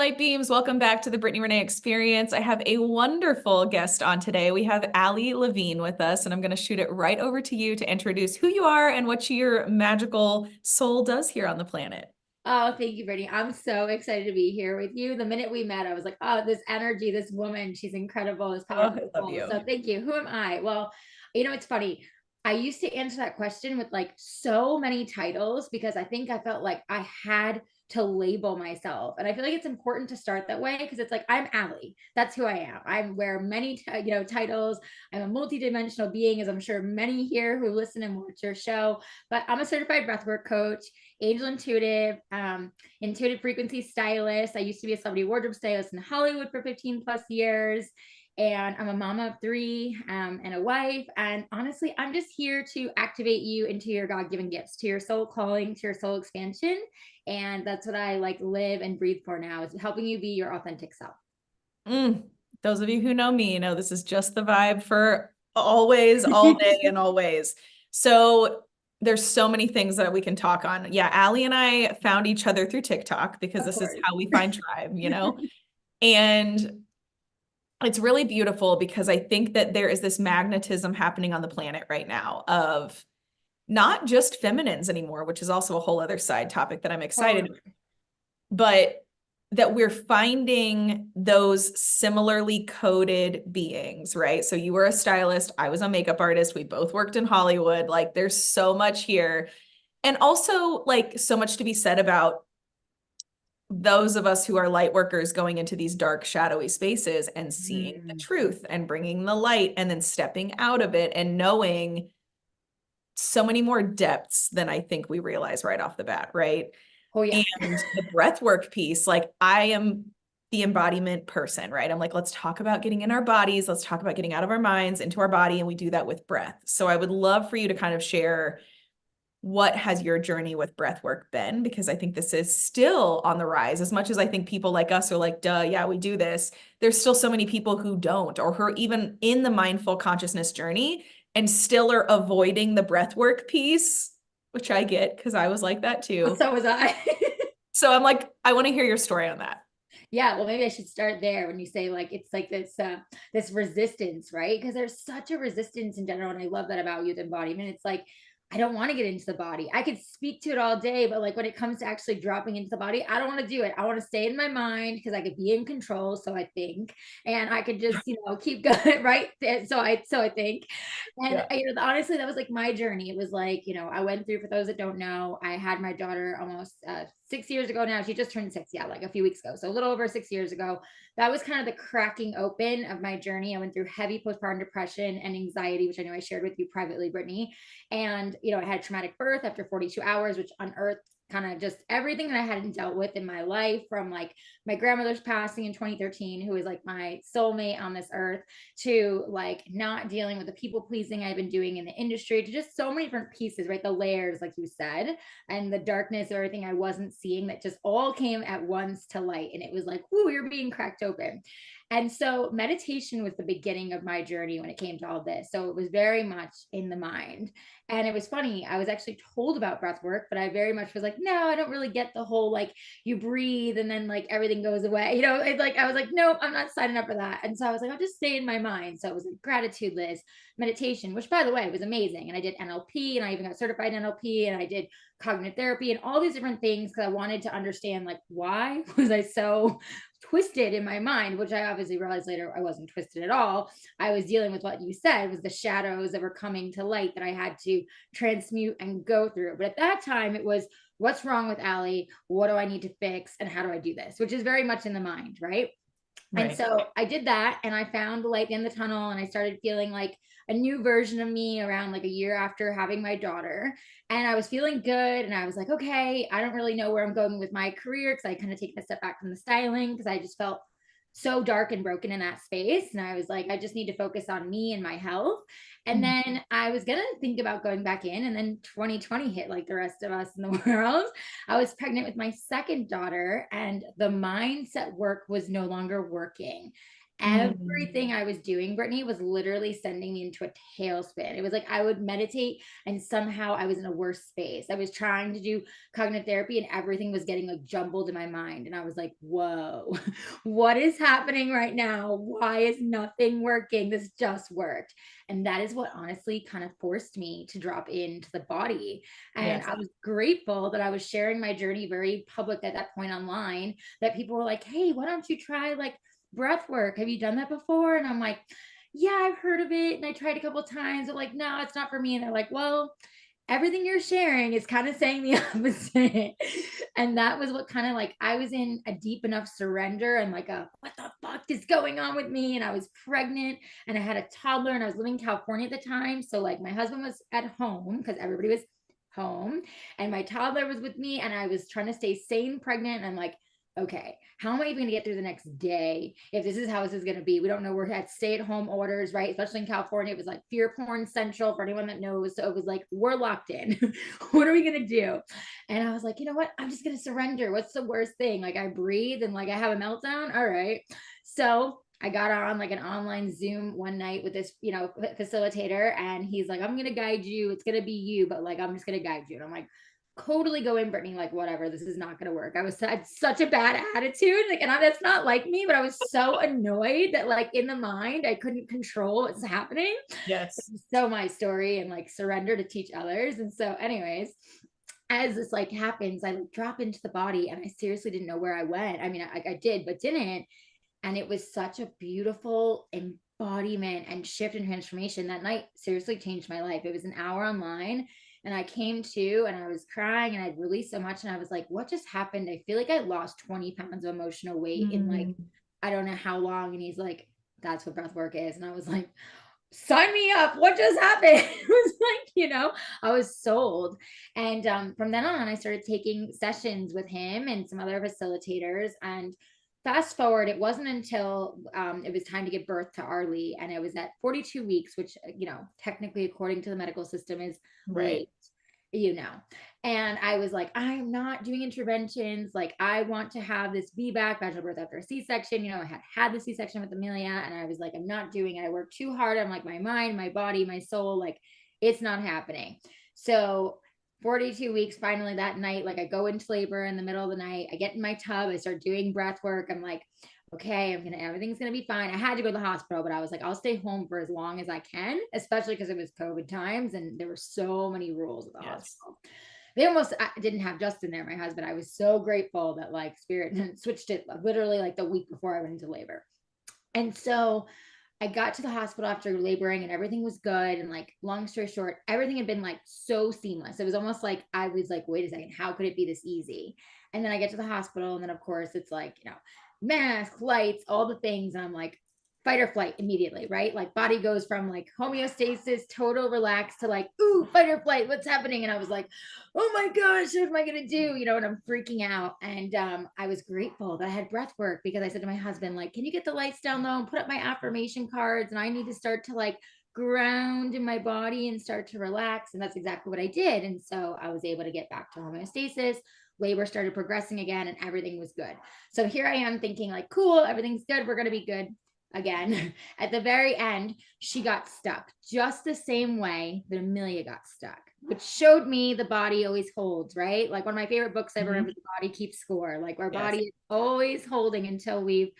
light beams. Welcome back to the Brittany Renée Experience. I have a wonderful guest on today. We have Levine with us, and I'm going to shoot it right over to you to introduce who you are and what your magical soul does here on the planet. Oh, thank you, Brittany. I'm so excited to be here with you. The minute we met, I was like, oh, this energy, this woman, she's incredible, is Oh, I love powerful. you. So thank you. Who am I? Well, it's funny. I used to answer that question with like so many titles because I think I felt like I had to label myself. And I feel like it's important to start that way because it's like, I'm Allie. That's who I am. I wear many, titles. I'm a multidimensional being, as I'm sure many here who listen and watch your show, but I'm a certified breathwork coach, angel intuitive, intuitive frequency stylist. I used to be a celebrity wardrobe stylist in Hollywood for 15 plus years. And I'm a mama of three and a wife. And honestly, I'm just here to activate you into your God-given gifts, to your soul calling, to your soul expansion. And that's what I like live and breathe for now, is helping you be your authentic self. Mm, those of you who know me, know this is just the vibe for always, all day and always. So there's so many things that we can talk on. Yeah, Allie and I found each other through TikTok because Of this is course. how we find tribe. And it's really beautiful because I think that there is this magnetism happening on the planet right now of not just feminines anymore, which is also a whole other side topic that I'm excited about, but that we're finding those similarly coded beings, right? So you were a stylist, I was a makeup artist, we both worked in Hollywood. Like there's so much here. And also like so much to be said about those of us who are light workers going into these dark, shadowy spaces and seeing the truth and bringing the light and then stepping out of it and knowing so many more depths than I think we realize right off the bat, right? Oh, yeah. And the breath work piece, like I am the embodiment person, right? I'm like, let's talk about getting in our bodies. Let's talk about getting out of our minds into our body. And we do that with breath. So I would love for you to kind of share what has your journey with breath work been? Because I think this is still on the rise. As much as I think people like us are like, duh, yeah, we do this. There's still so many people who don't, or who are even in the mindful consciousness journey and still are avoiding the breath work piece, which I get because I was like that Well, too. so was I. So I'm like, I want to hear your story on that. Yeah, well, maybe I should start there when you say like it's like this resistance, right? Because there's such a resistance in general, and I love that about youth embodiment. It's like I don't want to get into the body. I could speak to it all day, but like when it comes to actually dropping into the body, I don't want to do it. I want to stay in my mind because I could be in control, so I think, and I could just keep going, right? So I think, and Yeah. honestly, that was like my journey. It was like I went through. For those that don't know, I had my daughter almost 6 years ago now. She just turned 6, yeah, like a few weeks ago. So a little over 6 years ago. That was kind of the cracking open of my journey. I went through heavy postpartum depression and anxiety, which I know I shared with you privately, Brittany. And, I had a traumatic birth after 42 hours, which unearthed kind of just everything that I hadn't dealt with in my life, from like my grandmother's passing in 2013, who was like my soulmate on this earth, to like not dealing with the people pleasing I've been doing in the industry, to just so many different pieces, right? The layers, like you said, and the darkness of everything I wasn't seeing that just all came at once to light. And it was like, whoo, you're being cracked open. And so meditation was the beginning of my journey when it came to all this. So it was very much in the mind. And it was funny. I was actually told about breath work, but I very much was like, no, I don't really get the whole like you breathe and then like everything goes away. It's like I was like, nope, I'm not signing up for that. And so I was like, I'll just stay in my mind. So it was like gratitude list, meditation, which by the way was amazing. And I did NLP, and I even got certified in NLP, and I did cognitive therapy and all these different things because I wanted to understand like why was I so twisted in my mind, which I obviously realized later I wasn't twisted at all. I was dealing with what you said was the shadows that were coming to light that I had to transmute and go through. But at that time, it was, what's wrong with Allie? What do I need to fix? And how do I do this? Which is very much in the mind, right? And Right. so I did that, and I found the light in the tunnel, and I started feeling like a new version of me around like a year after having my daughter. And I was feeling good, and I was like, okay, I don't really know where I'm going with my career, because I kind of taken a step back from the styling because I just felt so dark and broken in that space. And I was like, I just need to focus on me and my health. And then I was going to think about going back in. And then 2020 hit, like the rest of us in the world. I was pregnant with my second daughter, and the mindset work was no longer working. Everything I was doing, Brittany, was literally sending me into a tailspin. It was like I would meditate and somehow I was in a worse space. I was trying to do cognitive therapy and everything was getting like jumbled in my mind. And I was like, whoa, what is happening right now? Why is nothing working? This just worked. And that is what honestly kind of forced me to drop into the body. And Yes. I was grateful that I was sharing my journey very public at that point online, that people were like, hey, why don't you try like breath work? Have you done that before? And I'm like, yeah, I've heard of it. And I tried a couple of times. I'm like, no, it's not for me. And they're like, well, everything you're sharing is kind of saying the opposite. And that was what kind of like, I was in a deep enough surrender and like what the fuck is going on with me? And I was pregnant and I had a toddler and I was living in California at the time. So like my husband was at home because everybody was home and my toddler was with me and I was trying to stay sane, pregnant. And I'm like, okay, how am I even going to get through the next day if this is how this is going to be? We don't know. We're at stay-at-home orders, right? Especially in California, it was like fear porn central for anyone that knows. So it was like, we're locked in. What are we going to do? And I was like, you know what? I'm just going to surrender. What's the worst thing? Like I breathe and like I have a meltdown. All right. So I got on like an online Zoom one night with this, facilitator, and he's like, I'm going to guide you. It's going to be you, but like, I'm just going to guide you. And I'm like, totally go in, Brittany, like whatever, this is not going to work. I had such a bad attitude, like, and that's not like me, but I was so annoyed that like in the mind I couldn't control what's happening. Yes. So my story and like surrender to teach others. And so anyways, as this like happens, I like drop into the body and I seriously didn't know where I went. I mean, I did, but didn't. And it was such a beautiful embodiment and shift and transformation. That night seriously changed my life. It was an hour online and I came to and I was crying and I'd released so much. And I was like, what just happened? I feel like I lost 20 pounds of emotional weight in like, I don't know how long. And he's like, that's what breath work is. And I was like, sign me up. What just happened? It was like, I was sold. And from then on, I started taking sessions with him and some other facilitators. And fast forward, it wasn't until it was time to give birth to Arlie, and I was at 42 weeks, which, technically, according to the medical system, is Right. late, and I was like, I'm not doing interventions. Like, I want to have this VBAC, vaginal birth after a C-section. I had the C-section with Amelia, and I was like, I'm not doing it. I work too hard on like my mind, my body, my soul. Like, it's not happening. So 42 weeks, finally that night, like I go into labor in the middle of the night, I get in my tub, I start doing breath work. I'm like, okay, everything's going to be fine. I had to go to the hospital, but I was like, I'll stay home for as long as I can, especially because it was COVID times and there were so many rules at the hospital. They almost didn't have Justin there, my husband. I was so grateful that like Spirit switched it literally like the week before I went into labor. And so I got to the hospital after laboring and everything was good. And like, long story short, everything had been like so seamless. It was almost like I was like, wait a second, how could it be this easy? And then I get to the hospital and then of course it's like, mask, lights, all the things. And I'm like, fight or flight immediately, right? Like body goes from like homeostasis, total relax to like, ooh, fight or flight, what's happening? And I was like, oh my gosh, what am I going to do? And I'm freaking out. And I was grateful that I had breath work because I said to my husband, like, can you get the lights down low and put up my affirmation cards? And I need to start to like ground in my body and start to relax. And that's exactly what I did. And so I was able to get back to homeostasis. Labor started progressing again and everything was good. So here I am thinking like, cool, everything's good. We're going to be good again. At the very end, she got stuck just the same way that Amelia got stuck, which showed me the body always holds, right? Like one of my favorite books ever, The Body Keeps Score. Like our body is always holding until we've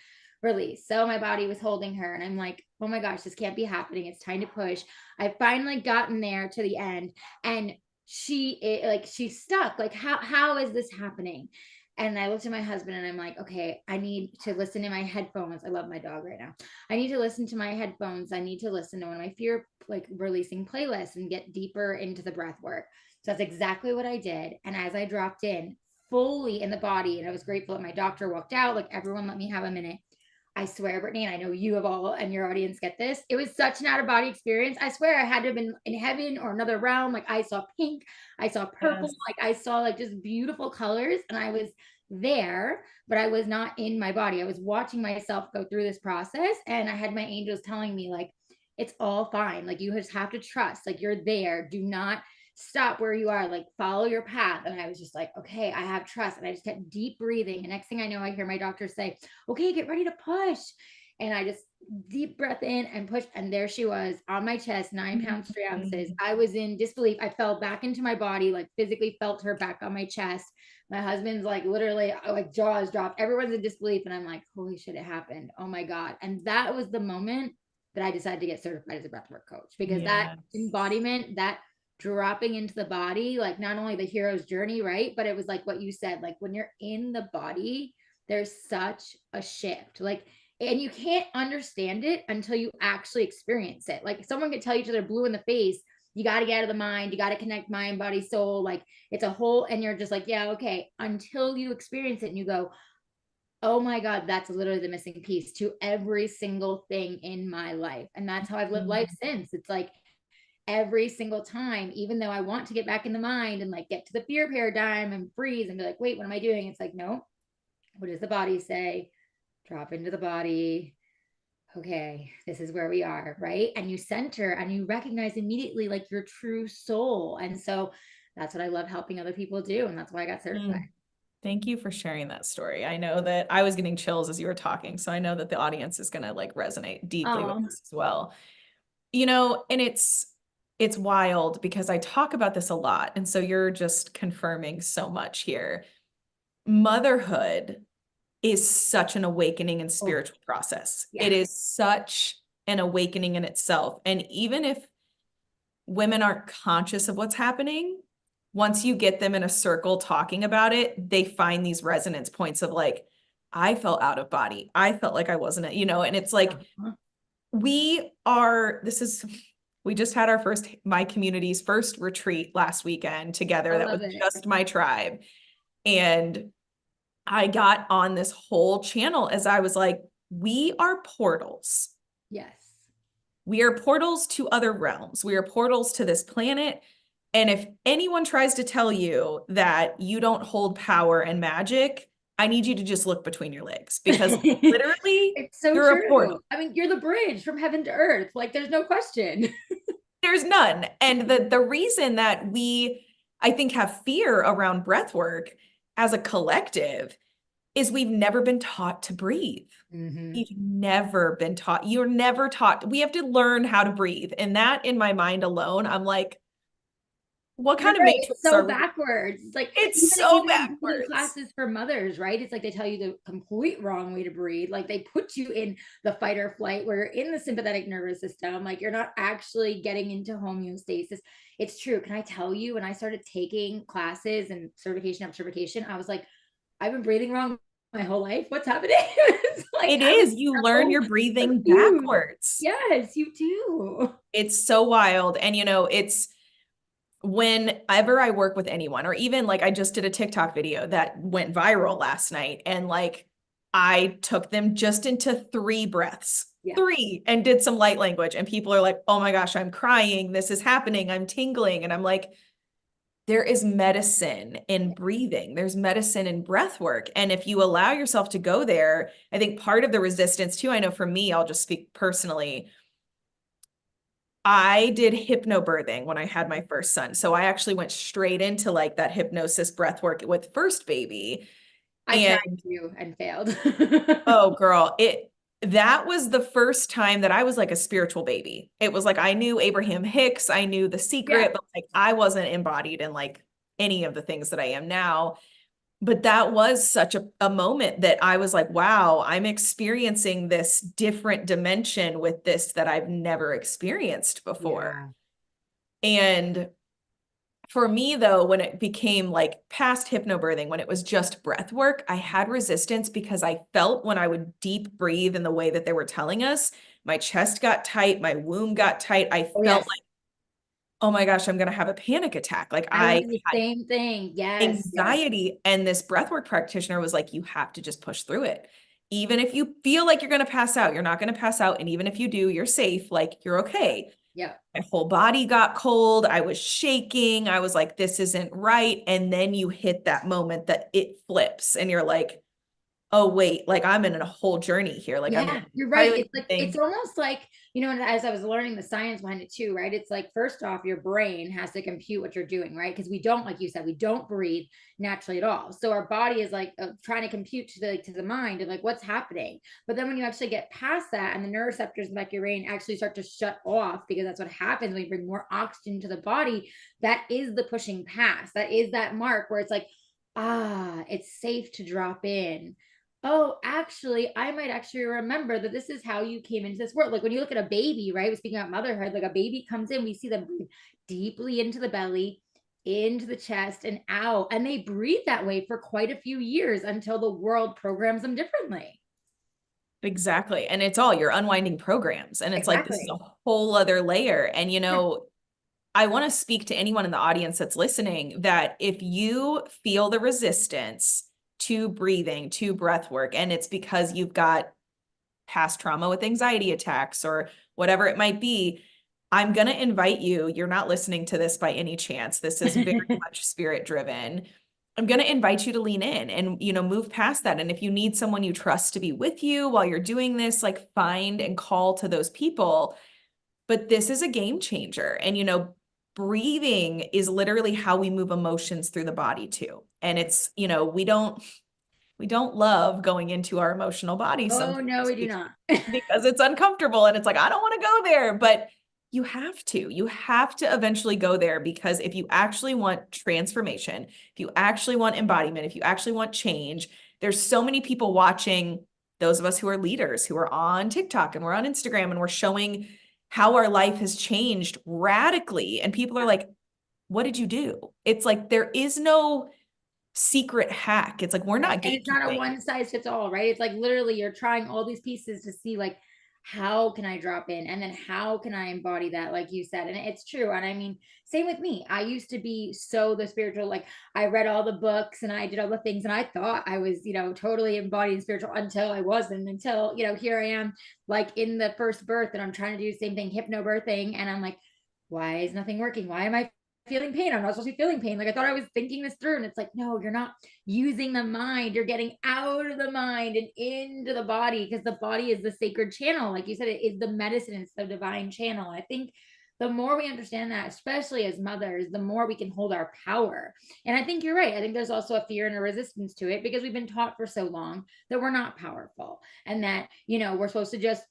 released. So my body was holding her and I'm like, oh my gosh, this can't be happening. It's time to push. I finally gotten there to the end and she's stuck. Like, how is this happening? And I looked at my husband and I'm like, okay, I need to listen to my headphones. I love my dog right now. I need to listen to my headphones. I need to listen to one of my fear like releasing playlists and get deeper into the breath work. So that's exactly what I did. And as I dropped in fully in the body, and I was grateful that my doctor walked out, like everyone let me have a minute. I swear, Brittany, and I know you have all and your audience get this. It was such an out of body experience. I swear I had to have been in heaven or another realm. Like I saw pink, I saw purple, like I saw like just beautiful colors. And I was there, but I was not in my body. I was watching myself go through this process. And I had my angels telling me, like, it's all fine. Like you just have to trust, like you're there. Do not stop where you are, like follow your path. And I was just like, okay, I have trust. And I just kept deep breathing. And next thing I know, I hear my doctor say, okay, get ready to push. And I just deep breath in and push. And there she was on my chest, 9 pounds, 3 ounces. I was in disbelief. I fell back into my body, like physically felt her back on my chest. My husband's like literally like jaws dropped. Everyone's in disbelief. And I'm like, holy shit, it happened. Oh my God. And that was the moment that I decided to get certified as a breathwork coach, because that embodiment, that dropping into the body, like not only the hero's journey, right? But it was like what you said, like when you're in the body, there's such a shift. Like, and you can't understand it until you actually experience it. Like someone could tell you to their blue in the face, you got to get out of the mind, you got to connect mind, body, soul. Like it's a whole, and you're just like, yeah, okay, until you experience it and you go, oh my God, that's literally the missing piece to every single thing in my life. And that's how I've lived life since. It's like every single time, even though I want to get back in the mind and like get to the fear paradigm and freeze and be like, wait, what am I doing? It's like, no, what does the body say? Drop into the body. Okay, this is where we are, right? And you center and you recognize immediately like your true soul. And so that's what I love helping other people do. And that's why I got certified. Thank you for sharing that story. I know that I was getting chills as you were talking, so I know that the audience is going to like resonate deeply with this as well. You know, and it's wild because I talk about this a lot, and so you're just confirming so much here. Motherhood is such an awakening and spiritual process. Yeah. It is such an awakening in itself. And even if women aren't conscious of what's happening, once you get them in a circle talking about it, they find these resonance points of like, I felt out of body. I felt like I wasn't, you know, and it's like, we just had my community's first retreat last weekend together. That was just my tribe. And I got on this whole channel as I was like, we are portals. Yes. We are portals to other realms. We are portals to this planet. And if anyone tries to tell you that you don't hold power and magic, I need you to just look between your legs, because literally it's so you're true. a portal. I mean, you're the bridge from heaven to earth. Like there's no question. There's none. And the reason that we, I think, have fear around breathwork as a collective is we've never been taught to breathe. You've never been taught. You're never taught. We have to learn how to breathe. And that in my mind alone, I'm like, what kind of matrix it's so are we? backwards. It's like It's so backwards. Classes for mothers, right? It's like they tell you the complete wrong way to breathe. Like they put you in the fight or flight where you're in the sympathetic nervous system. Like you're not actually getting into homeostasis. It's true. Can I tell you, when I started taking classes and certification after certification, I was like, I've been breathing wrong my whole life. What's happening? Like, it is. You learn your breathing backwards. Yes, you do. It's so wild. And, you know, it's whenever I work with anyone, or even like I just did a TikTok video that went viral last night, and like I took them just into 3 breaths, 3, and did some light language. And people are like, oh my gosh, I'm crying. This is happening. I'm tingling. And I'm like, there is medicine in breathing. There's medicine in breath work. And if you allow yourself to go there, I think part of the resistance too, I know for me, I'll just speak personally. I did hypnobirthing when I had my first son. So I actually went straight into like that hypnosis breath work with first baby. I tried to and failed. Oh girl, that was the first time that I was like a spiritual baby. It was like I knew Abraham Hicks, I knew The Secret, but like I wasn't embodied in like any of the things that I am now. But that was such a moment that I was like, wow, I'm experiencing this different dimension with this that I've never experienced before. And for me, though, when it became like past hypnobirthing, when it was just breath work, I had resistance because I felt when I would deep breathe in the way that they were telling us, my chest got tight, my womb got tight. I felt like, oh my gosh, I'm going to have a panic attack. Like I had the same thing. Yes. Anxiety. And this breathwork practitioner was like, you have to just push through it. Even if you feel like you're going to pass out, you're not going to pass out. And even if you do, you're safe. Like you're okay. Yeah. My whole body got cold. I was shaking. I was like, this isn't right. And then you hit that moment that it flips and you're like, oh, wait, like I'm in a whole journey here. Like I'm Yeah, you're trying right. to It's like, it's think. almost like, and as I was learning the science behind it too, right? It's like, first off, your brain has to compute what you're doing, right? Because we don't, like you said, we don't breathe naturally at all. So our body is like trying to compute to the mind and like what's happening. But then when you actually get past that and the neuroreceptors in like your brain actually start to shut off, because that's what happens when you bring more oxygen to the body, that is the pushing past. That is that mark where it's like, it's safe to drop in. Oh, actually, I might actually remember that this is how you came into this world. Like when you look at a baby, right? We're speaking about motherhood, like a baby comes in, we see them breathe deeply into the belly, into the chest, and out. And they breathe that way for quite a few years until the world programs them differently. Exactly. And it's all you're unwinding programs. And it's like, this is a Exactly. whole other layer. And, Yeah. I want to speak to anyone in the audience that's listening that if you feel the resistance to breathing, to breath work, and it's because you've got past trauma with anxiety attacks or whatever it might be, I'm going to invite you. You're not listening to this by any chance. This is very much spirit driven. I'm going to invite you to lean in and, move past that. And if you need someone you trust to be with you while you're doing this, like find and call to those people. But this is a game changer. And, breathing is literally how we move emotions through the body too. And it's, we don't love going into our emotional body Oh, no, sometimes we do not. because it's uncomfortable and it's like, I don't want to go there, but you have to eventually go there, because if you actually want transformation, if you actually want embodiment, if you actually want change, there's so many people watching, those of us who are leaders, who are on TikTok and we're on Instagram and we're showing how our life has changed radically. And people are like, what did you do? It's like, there is no secret hack. It's like, we're Right. not And it's not a gatekeeping. one size fits all, right? It's like literally you're trying all these pieces to see like, how can I drop in? And then how can I embody that, like you said? And it's true. And I mean, same with me. I used to be so the spiritual, like I read all the books and I did all the things and I thought I was, totally embodied spiritual until I wasn't, until, here I am like in the first birth and I'm trying to do the same thing, hypnobirthing. And I'm like, why is nothing working? Why am I feeling pain? I'm not supposed to be feeling pain. Like I thought I was thinking this through. And it's like, no, you're not using the mind. You're getting out of the mind and into the body, because the body is the sacred channel. Like you said, it is the medicine. It's the divine channel. I think the more we understand that, especially as mothers, the more we can hold our power. And I think you're right. I think there's also a fear and a resistance to it because we've been taught for so long that we're not powerful and that, we're supposed to just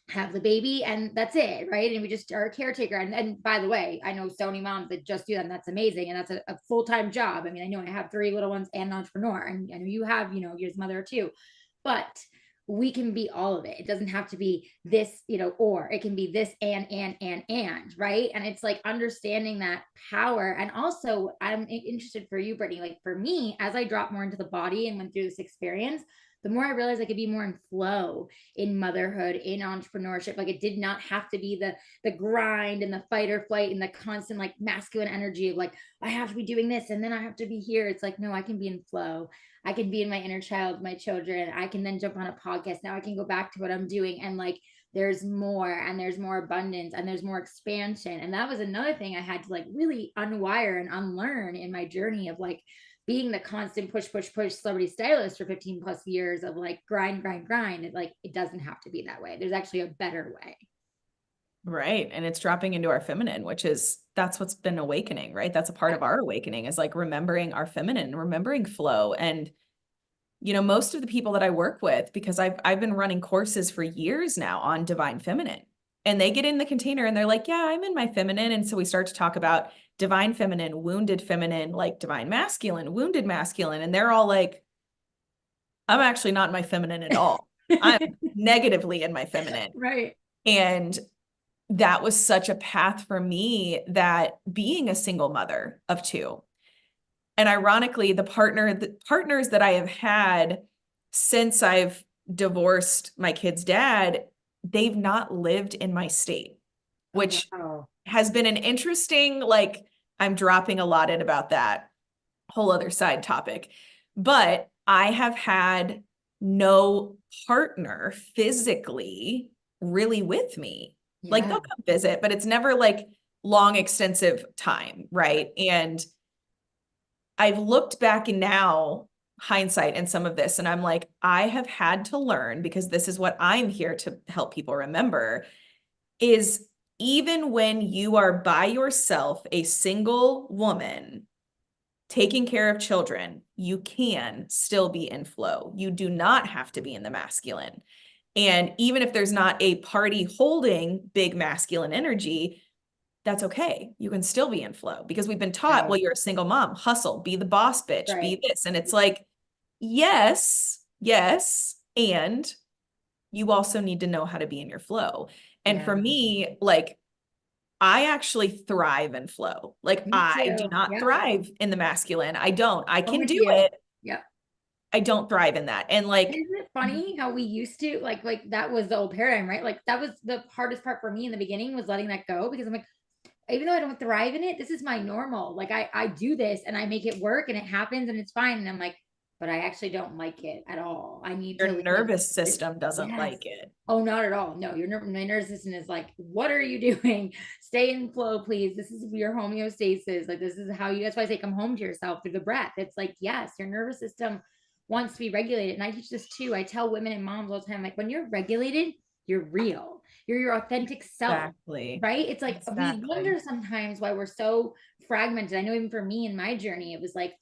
have the baby and that's it, right? And we just are a caretaker. And by the way, I know so many moms that just do that, and that's amazing, and that's a full-time job. I mean, I know I have 3 little ones and an entrepreneur, and I know you have, your mother too, but we can be all of it. It doesn't have to be this, or it can be this and right. And it's like understanding that power. And also I'm interested for you, Brittany, like for me, as I dropped more into the body and went through this experience, the more I realized I could be more in flow in motherhood, in entrepreneurship. Like it did not have to be the grind and the fight or flight and the constant like masculine energy of like, I have to be doing this and then I have to be here. It's like, no, I can be in flow. I can be in my inner child, my children. I can then jump on a podcast. Now I can go back to what I'm doing. And like, there's more and there's more abundance and there's more expansion. And that was another thing I had to like really unwire and unlearn in my journey of like being the constant push celebrity stylist for 15 plus years of like grind. It doesn't have to be that way. There's actually a better way. Right. And it's dropping into our feminine, that's what's been awakening, right? That's a part of our awakening, is like remembering our feminine, remembering flow. And, most of the people that I work with, because I've been running courses for years now on divine feminine, and they get in the container and they're like, yeah, I'm in my feminine. And so we start to talk about divine feminine, wounded feminine, like divine masculine, wounded masculine. And they're all like, I'm actually not in my feminine at all. I'm negatively in my feminine. Right. And that was such a path for me, that being a single mother of 2, and ironically, the partners that I have had since I've divorced my kid's dad, they've not lived in my state, Oh, which wow. has been an interesting, like, I'm dropping a lot in about that whole other side topic. But I have had no partner physically really with me. Like Yeah. they'll come visit, but it's never like long, extensive time, right? And I've looked back and now hindsight in some of this. And I'm like, I have had to learn, because this is what I'm here to help people remember, is even when you are by yourself, a single woman taking care of children, you can still be in flow. You do not have to be in the masculine. And even if there's not a party holding big masculine energy, that's okay. You can still be in flow, because we've been taught, well, Right. you're a single mom, hustle, be the boss bitch, be Right. this. And it's like, yes, yes. And you also need to know how to be in your flow. And for Yeah. me, like, I actually thrive in flow. Like, Me I do too. not Yeah. thrive in the masculine. I don't. I I'm can with do you. it. Yep. I don't thrive in that. And And like, isn't it funny how we used to like that was the old paradigm, right? Like that was the hardest part for me in the beginning, was letting that go, because I'm like, even though I don't thrive in it, this is my normal. Like I do this and I make it work and it happens and it's fine. And I'm like, but I actually don't like it at all. I need your to like, nervous system doesn't yes. like it. Oh, not at all. No, my nervous system is like, what are you doing? Stay in flow, please. This is your homeostasis. Like, this is how you, that's why I say come home to yourself through the breath. It's like, yes, your nervous system wants to be regulated. And I teach this too. I tell women and moms all the time, like, when you're regulated, you're real. You're your authentic self, Exactly. right? It's like we Exactly. wonder sometimes why we're so fragmented. I know even for me in my journey, it was like,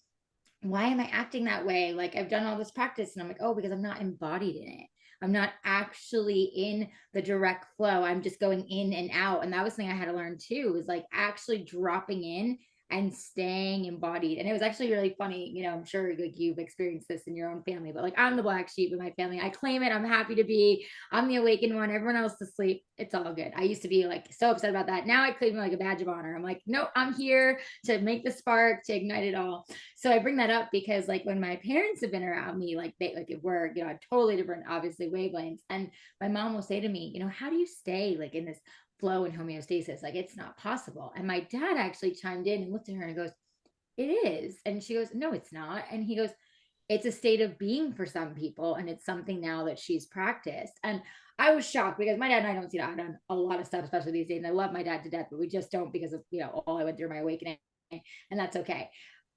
why am I acting that way? Like I've done all this practice and I'm like, oh, because I'm not embodied in it. I'm not actually in the direct flow. I'm just going in and out. And that was something I had to learn too, is like actually dropping in and staying embodied. And it was actually really funny. You know, I'm sure like you've experienced this in your own family, but like I'm the black sheep of my family. I claim it. I'm happy to be. I'm the awakened one. Everyone else is asleep. It's all good. I used to be like so upset about that. Now I claim it like a badge of honor. I'm like, no, I'm here to make the spark, to ignite it all. So I bring that up because like when my parents have been around me, like they like it were, you know, totally different, obviously wavelengths. And my mom will say to me, you know, how do you stay like in this flow and homeostasis? Like it's not possible. And my dad actually chimed in and looked at her and goes, it is. And she goes, no, it's not. And he goes, it's a state of being for some people. And it's something now that she's practiced. And I was shocked because my dad and I don't see that on a lot of stuff, especially these days. And I love my dad to death, but we just don't, because of, you know, all I went through my awakening, and that's okay.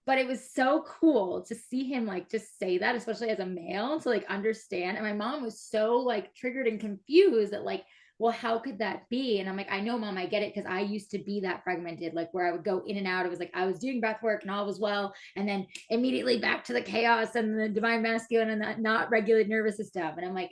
But it was so cool to see him like just say that, especially as a male, to like understand. And my mom was so like triggered and confused that like, well, how could that be? And I'm like, I know, mom, I get it, because I used to be that fragmented, like where I would go in and out. It was like I was doing breath work and all was well, and then immediately back to the chaos and the divine masculine and that not regulated nervous system. And I'm like,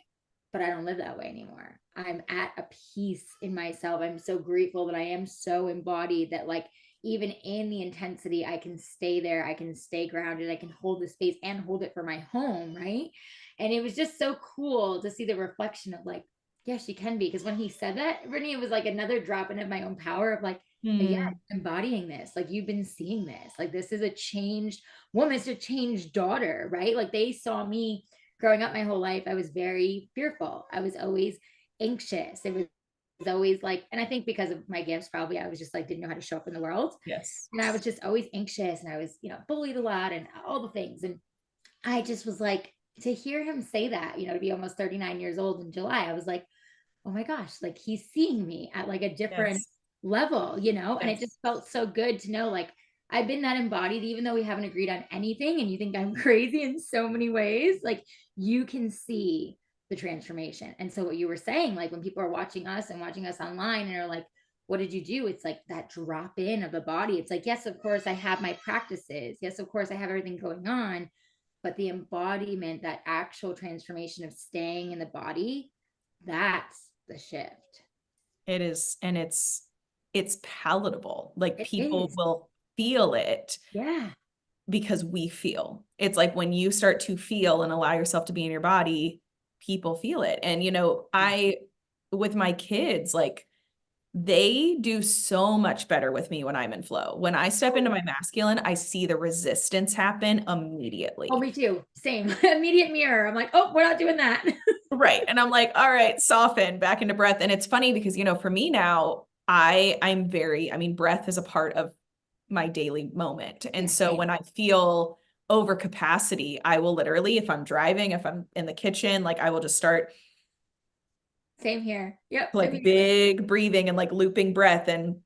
but I don't live that way anymore. I'm at a peace in myself. I'm so grateful that I am so embodied that like even in the intensity, I can stay there. I can stay grounded. I can hold the space and hold it for my home. Right. And it was just so cool to see the reflection of like, yes, she can be. Because when he said that, Brittany, it was like another drop in of my own power of like, yeah, Hmm. embodying this. Like you've been seeing this. Like this is a changed woman, it's a changed daughter, right? Like they saw me growing up my whole life. I was very fearful. I was always anxious. It was always like, and I think because of my gifts, probably I was just like, didn't know how to show up in the world. Yes. And I was just always anxious and I was, you know, bullied a lot and all the things. And I just was like, to hear him say that, you know, to be almost 39 years old in July, I was like, oh my gosh, like he's seeing me at like a different Yes. level, you know? And it Yes. just felt so good to know like I've been that embodied, even though we haven't agreed on anything and you think I'm crazy in so many ways, like you can see the transformation. And so what you were saying, like when people are watching us and watching us online and are like, what did you do? It's like that drop in of the body. It's like, yes, of course I have my practices. Yes, of course I have everything going on, but the embodiment, that actual transformation of staying in the body, that's the shift. It is. And it's palatable. Like It people is. will feel it Yeah. because we feel. It's like when you start to feel and allow yourself to be in your body, people feel it. And, you know, with my kids, like they do so much better with me when I'm in flow. When I step Oh, into yeah. my masculine, I see the resistance happen Oh, immediately. me too. Same. Immediate mirror. I'm like, oh, we're not doing that. Right. And I'm like, all right, soften back into breath. And it's funny because, you know, for me now, I mean, breath is a part of my daily moment. And Yeah, so same. when I feel over capacity, I will literally, if I'm driving, if I'm in the kitchen, like I will just start Same here. Yep. like Immediately. big breathing and like looping breath. And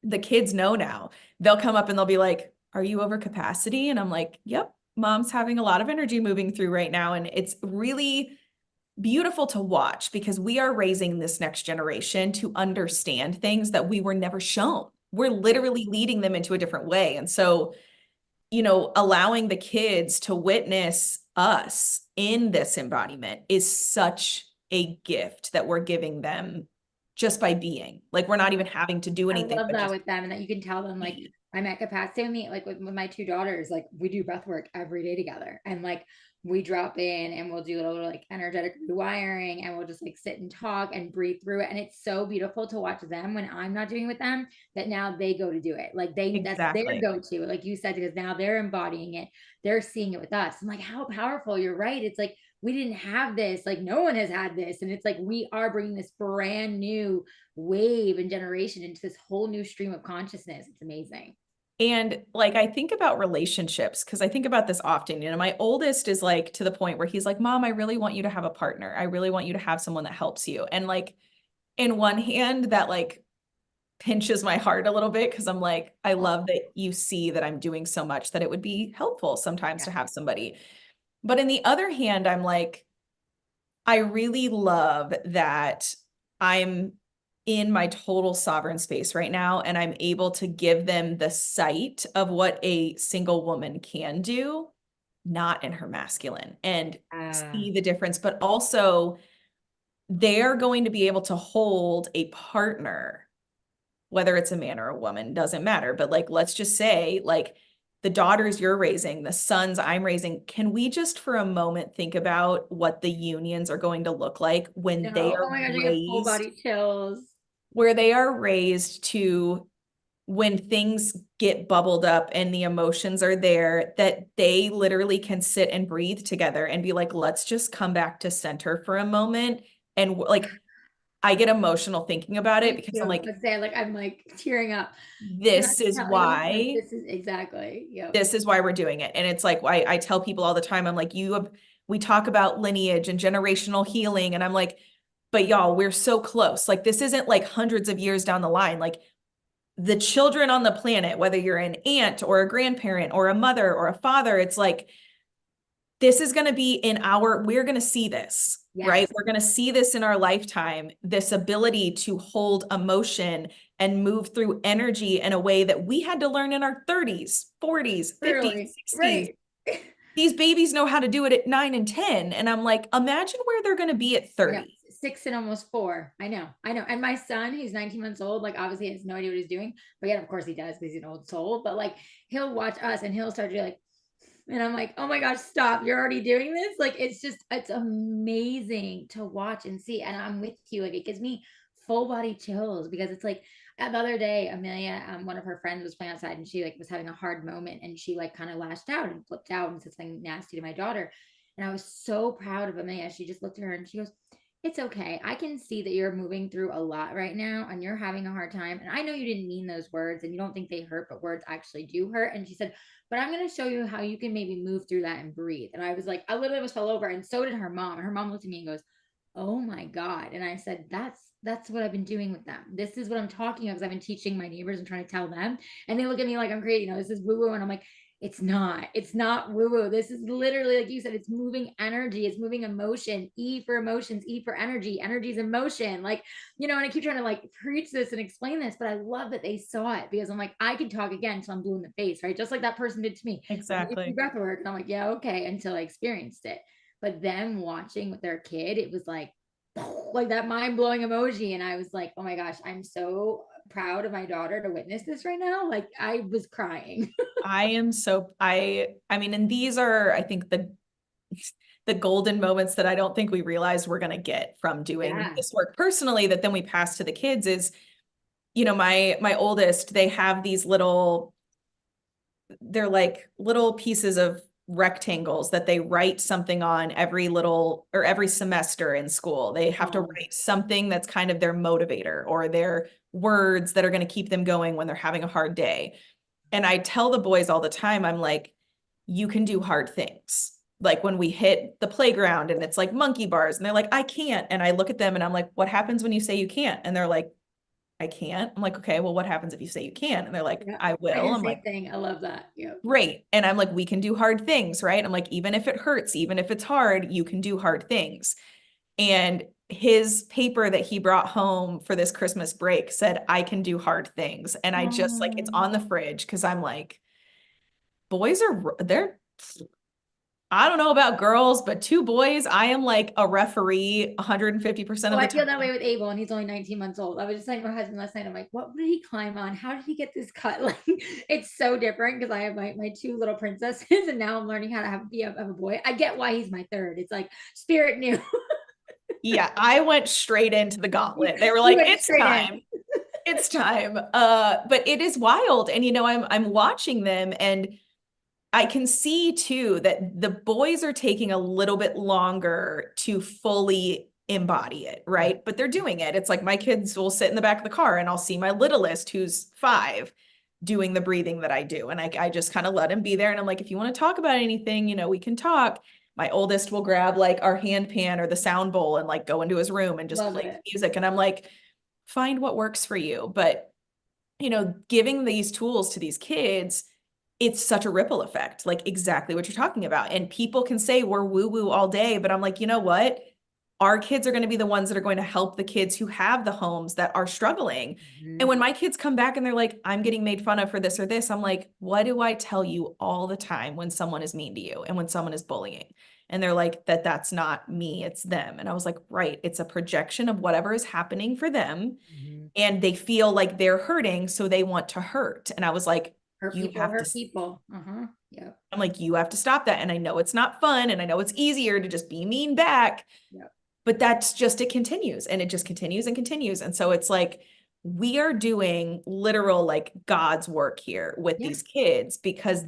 the kids know now. They'll come up and they'll be like, are you over capacity? And I'm like, yep. mom's having a lot of energy moving through right now. And it's really beautiful to watch because we are raising this next generation to understand things that we were never shown. We're literally leading them into a different way. And so, allowing the kids to witness us in this embodiment is such a gift that we're giving them just by being. Like, we're not even having to do I anything. love but that just with them, and that you can tell them like be. I'm at capacity. I mean, like with my two daughters, like we do breath work every day together, and like we drop in and we'll do a little like energetic rewiring, and we'll just like sit and talk and breathe through it. And it's so beautiful to watch them when I'm not doing it with them, that now they go to do it. Like that's their Exactly. go-to, like you said, because now they're embodying it, they're seeing it with us. I'm like, how powerful. You're right. It's like we didn't have this, like no one has had this, and it's like we are bringing this brand new wave and generation into this whole new stream of consciousness. It's amazing. And like, I think about relationships because I think about this often. My oldest is like to the point where he's like, Mom, I really want you to have a partner. I really want you to have someone that helps you. And like, in one hand, that like pinches my heart a little bit because I'm like, I love that you see that I'm doing so much that it would be helpful sometimes to have somebody. But in the other hand, I'm like, I really love that I'm in my total sovereign space right now, and I'm able to give them the sight of what a single woman can do, not in her masculine, and see the difference. But also, they're going to be able to hold a partner, whether it's a man or a woman, doesn't matter. But like, let's just say, like, the daughters you're raising, the sons I'm raising, can we just for a moment think about what the unions are going to look like when they No, are oh my gosh, I get full raised, body chills. where they are raised to, when things get bubbled up and the emotions are there, that they literally can sit and breathe together and be like, let's just come back to center for a moment. And like, I get emotional thinking about it Me because I'm too. like, Let's say like I'm like tearing up. And I'm this is telling you, like why this is exactly. Yep. this is why we're doing it. And it's like, I tell people all the time, I'm like, we talk about lineage and generational healing. And I'm like, but y'all, we're so close. Like, this isn't like hundreds of years down the line. Like, the children on the planet, whether you're an aunt or a grandparent or a mother or a father, it's like, this is going to be we're going to see this, right? Yes. We're going to see this in our lifetime, this ability to hold emotion and move through energy in a way that we had to learn in our 30s, 40s, 50s, Really. 60s. Right. These babies know how to do it at 9 and 10. And I'm like, imagine where they're going to be at I know. 30. 6 and almost 4. I know. I know. And my son, he's 19 months old. Like obviously he has no idea what he's doing. But yeah, of course he does because he's an old soul. But like he'll watch us and he'll start to be like, and I'm like, oh my gosh, stop. You're already doing this. Like, it's amazing to watch and see. And I'm with you. Like, it gives me full body chills because it's like the other day, Amelia, one of her friends was playing outside and she like was having a hard moment and she like kind of lashed out and flipped out and said something nasty to my daughter. And I was so proud of Amelia. She just looked at her and she goes, it's okay. I can see that you're moving through a lot right now and you're having a hard time. And I know you didn't mean those words and you don't think they hurt, but words actually do hurt. And she said, but I'm going to show you how you can maybe move through that and breathe. And I was like, I literally was fell over. And so did her mom. And her mom looked at me and goes, oh my God. And I said, that's what I've been doing with them. This is what I'm talking about because I've been teaching my neighbors and trying to tell them. And they look at me like I'm crazy. This is woo woo. And I'm like, it's not woo woo. This is literally, like you said, it's moving energy. It's moving emotion. E for emotions, E for energy. Energy is emotion. Like, and I keep trying to like preach this and explain this, but I love that they saw it because I'm like, I could talk again until I'm blue in the face, right? Just like that person did to me. Exactly. Breathwork. And I'm like, yeah, okay, until I experienced it. But them watching with their kid, it was like that mind-blowing emoji. And I was like, oh my gosh, I'm so proud of my daughter to witness this right now. Like I was crying. I mean, and these are, I think, the golden moments that I don't think we realize we're going to get from doing this work personally, that then we pass to the kids is, my oldest, they have these they're like little pieces of rectangles that they write something on every semester in school. They have to write something that's kind of their motivator or their words that are going to keep them going when they're having a hard day. And I tell the boys all the time, I'm like, you can do hard things. Like when we hit the playground and it's like monkey bars and they're like, I can't. And I look at them and I'm like, what happens when you say you can't? And they're like, I can't. I'm like, okay, well, what happens if you say you can? And they're like, Yeah. I I will. do the I'm same like, thing. I love that. Yeah. great. And I'm like, we can do hard things, right? I'm like, even if it hurts, even if it's hard, you can do hard things. And his paper that he brought home for this Christmas break said, I can do hard things. And I just like, it's on the fridge because I'm like, boys are, they're, I don't know about girls, but two boys, I am like a referee 150% Oh, of the I feel time. that way with Abel, and he's only 19 months old. I was just saying to my husband last night, I'm like, what did he climb on? How did he get this cut? Like, it's so different because I have my two little princesses, and now I'm learning how to have a boy. I get why he's my third. It's like spirit knew. Yeah, I went straight into the gauntlet. They were You like, went it's straight in. time. It's time. But it is wild. And I'm watching them and I can see too that the boys are taking a little bit longer to fully embody it, right? But they're doing it. It's like my kids will sit in the back of the car and I'll see my littlest, who's 5, doing the breathing that I do. And I just kind of let him be there. And I'm like, if you want to talk about anything, we can talk. My oldest will grab like our hand pan or the sound bowl and like go into his room and just Love play it. music. And I'm like, find what works for you. But, giving these tools to these kids, it's such a ripple effect, like exactly what you're talking about. And people can say we're woo woo all day, but I'm like, you know what? Our kids are going to be the ones that are going to help the kids who have the homes that are struggling. And when my kids come back and they're like, I'm getting made fun of for this or this, I'm like, what do I tell you all the time when someone is mean to you and when someone is bullying? And they're like, that's not me, it's them. And I was like, right, it's a projection of whatever is happening for them. Mhm. And they feel like they're hurting, so they want to hurt. And I was like, Hurt you people, have to, hurt people. Yeah. I'm like, you have to stop that. And I know it's not fun. And I know it's easier to just be mean back, Yeah. but that's just, it continues and it just continues and continues. And so it's like, we are doing literal like God's work here with Yeah. these kids because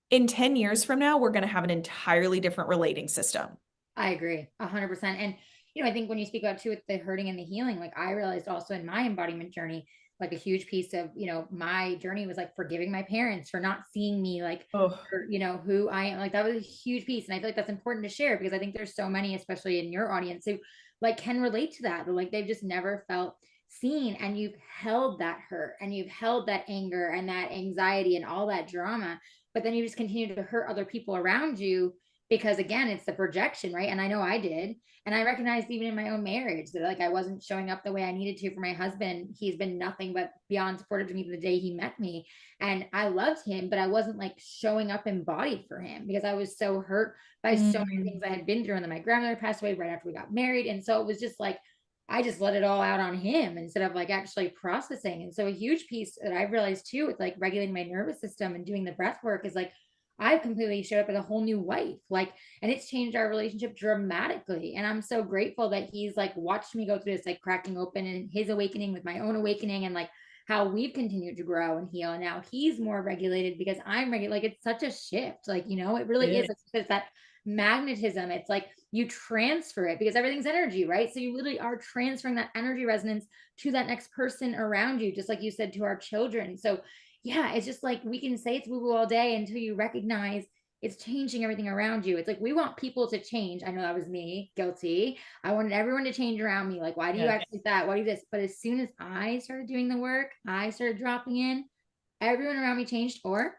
in 10 years from now, we're going to have an entirely different relating system. I agree 100%. And, I think when you speak about too, with the hurting and the healing, like I realized also in my embodiment journey, like a huge piece of, my journey was like forgiving my parents for not seeing me like, Oh, for, who I am. Like that was a huge piece. And I feel like that's important to share because I think there's so many, especially in your audience, who like can relate to that. Like they've just never felt seen, and you've held that hurt and you've held that anger and that anxiety and all that drama, but then you just continue to hurt other people around you because again, it's the projection, right? And I know I did. And I recognized even in my own marriage that like I wasn't showing up the way I needed to for my husband. He's been nothing but beyond supportive to me from the day he met me. And I loved him, but I wasn't like showing up embodied for him because I was so hurt by so many things I had been through. And then my grandmother passed away right after we got married. And so it was just like I just let it all out on him instead of like actually processing. And so a huge piece that I've realized too with like regulating my nervous system and doing the breath work is like I've completely showed up as a whole new wife. Like, and it's changed our relationship dramatically. And I'm so grateful that he's like watched me go through this like cracking open and his awakening with my own awakening and like how we've continued to grow and heal. And now he's more regulated because I'm regulated. Like it's such a shift. Like, it really is. It's that magnetism. It's like you transfer it because everything's energy, right? So you literally are transferring that energy resonance to that next person around you, just like you said to our children. So yeah, it's just like we can say it's woo-woo all day until you recognize it's changing everything around you. It's like we want people to change. I know that was me, guilty. I wanted everyone to change around me. Like, why do you act like that? Why do you this? But as soon as I started doing the work, I started dropping in, everyone around me changed or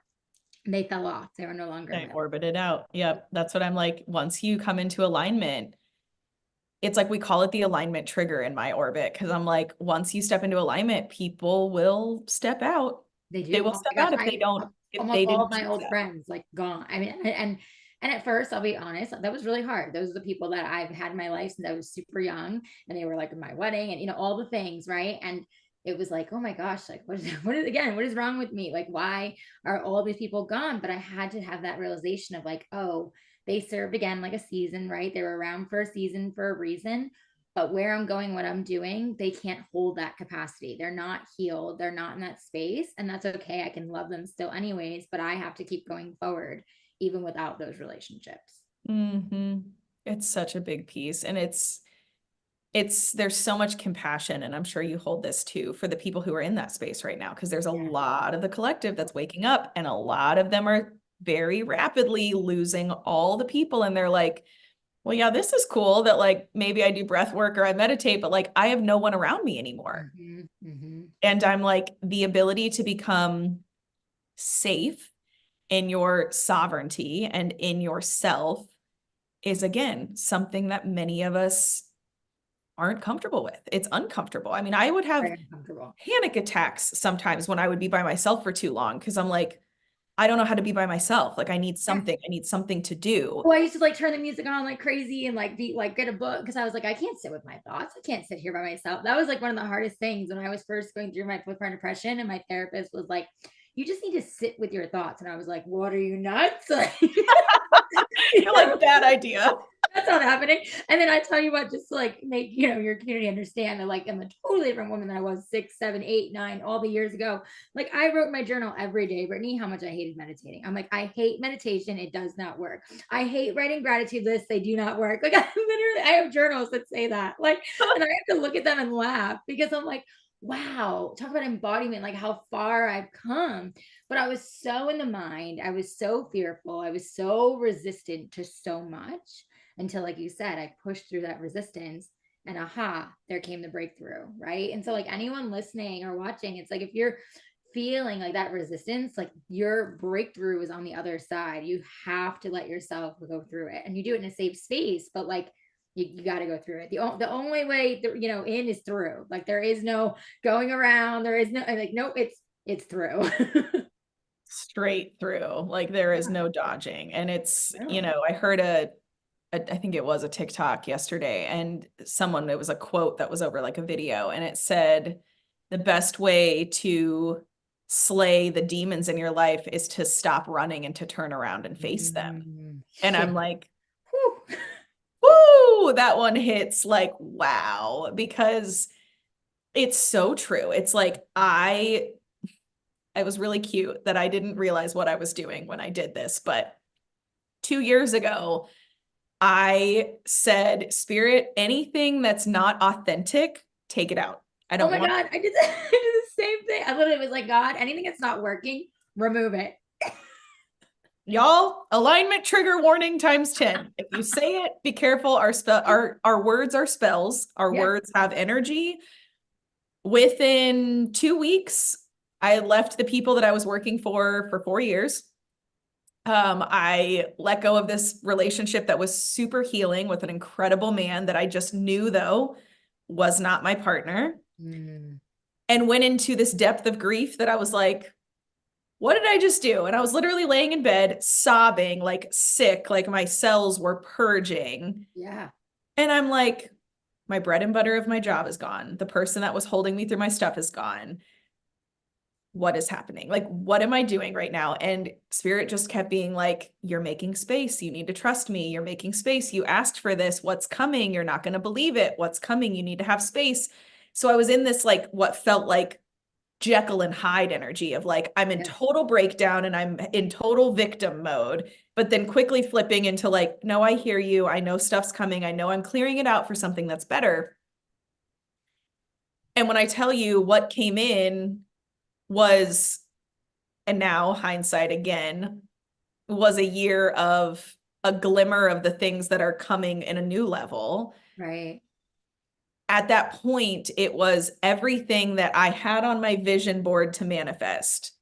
they fell off. They were no longer they with. orbited out. Yep. That's what I'm like. Once you come into alignment, it's like we call it the alignment trigger in my orbit because I'm like, once you step into alignment, people will step out. They They do. will Oh step my gosh, out if almost they all of didn't my choose old that. friends like gone. I mean, and at first, I'll be honest, that was really hard. Those are the people that I've had in my life since I was super young, and they were like in my wedding, and all the things, right? And it was like, oh my gosh, like what is wrong with me? Like, why are all these people gone? But I had to have that realization of like, oh, they served again like a season, right? They were around for a season for a reason. But where I'm going, what I'm doing, they can't hold that capacity. They're not healed. They're not in that space. And that's okay. I can love them still, anyways, but I have to keep going forward, even without those relationships. Mm-hmm. It's such a big piece. And there's so much compassion. And I'm sure you hold this too for the people who are in that space right now, because there's a lot of the collective that's waking up, and a lot of them are very rapidly losing all the people. And they're like, Well, yeah, this is cool that like maybe I do breath work or I meditate, but like I have no one around me anymore. And I'm like the ability to become safe in your sovereignty and in yourself is again something that many of us aren't comfortable with. It's uncomfortable. I mean, I would have Very uncomfortable. panic attacks sometimes when I would be by myself for too long because I'm like, I don't know how to be by myself. Like I need something. I need something to do. Oh, I used to like turn the music on like crazy and like be like get a book because I was like, I can't sit with my thoughts. I can't sit here by myself. That was like one of the hardest things when I was first going through my postpartum depression, and my therapist was like, you just need to sit with your thoughts. And I was like, what, are you nuts? Like, You're like, bad idea. that's not happening. And then I tell you what, just to like make, your community understand that like I'm a totally different woman than I was 6, 7, 8, 9, all the years ago. Like I wrote in my journal every day, Brittany, how much I hated meditating. I'm like, I hate meditation. It does not work. I hate writing gratitude lists. They do not work. Like I have journals that say that. Like, and I have to look at them and laugh because I'm like, wow, talk about embodiment, like how far I've come. But I was so in the mind. I was so fearful. I was so resistant to so much until, like you said, I pushed through that resistance and aha, there came the breakthrough. Right. And so, like anyone listening or watching, it's like if you're feeling like that resistance, like your breakthrough is on the other side. You have to let yourself go through it, and you do it in a safe space, but like you got to go through it. The only way in is through. Like there is no going around. There is no like, nope, it's through. Straight through. Like there is no dodging. And it's, No. I heard I think it was a TikTok yesterday, and it was a quote that was over like a video, and it said, the best way to slay the demons in your life is to stop running and to turn around and face them. And I'm like, Whew. woo, that one hits like, wow, because it's so true. It's like, it was really cute that I didn't realize what I was doing when I did this, but 2 years ago, I said, Spirit, anything that's not authentic, take it out. I Oh don't my want God, I did the same thing. I literally was like, God, anything that's not working, remove it. y'all, alignment trigger warning times 10. If you say it, be careful. Our words are spells. Our Yeah. words have energy. Within 2 weeks, I left the people that I was working for 4 years. I let go of this relationship that was super healing with an incredible man that I just knew, though, was not my partner, and went into this depth of grief that I was like, what did I just do? And I was literally laying in bed, sobbing, like sick, like my cells were purging. Yeah. And I'm like, my bread and butter of my job is gone. The person that was holding me through my stuff is gone. What is happening? Like, what am I doing right now? And Spirit just kept being like, you're making space. You need to trust me. You're making space. You asked for this. What's coming? You're not going to believe it. What's coming? You need to have space. So I was in this, like, what felt like Jekyll and Hyde energy of like, I'm in total breakdown and I'm in total victim mode, but then quickly flipping into like, no, I hear you. I know stuff's coming. I know I'm clearing it out for something that's better. And when I tell you what came in was, and now hindsight again, was a year of a glimmer of the things that are coming in a new level. Right. At that point, it was everything that I had on my vision board to manifest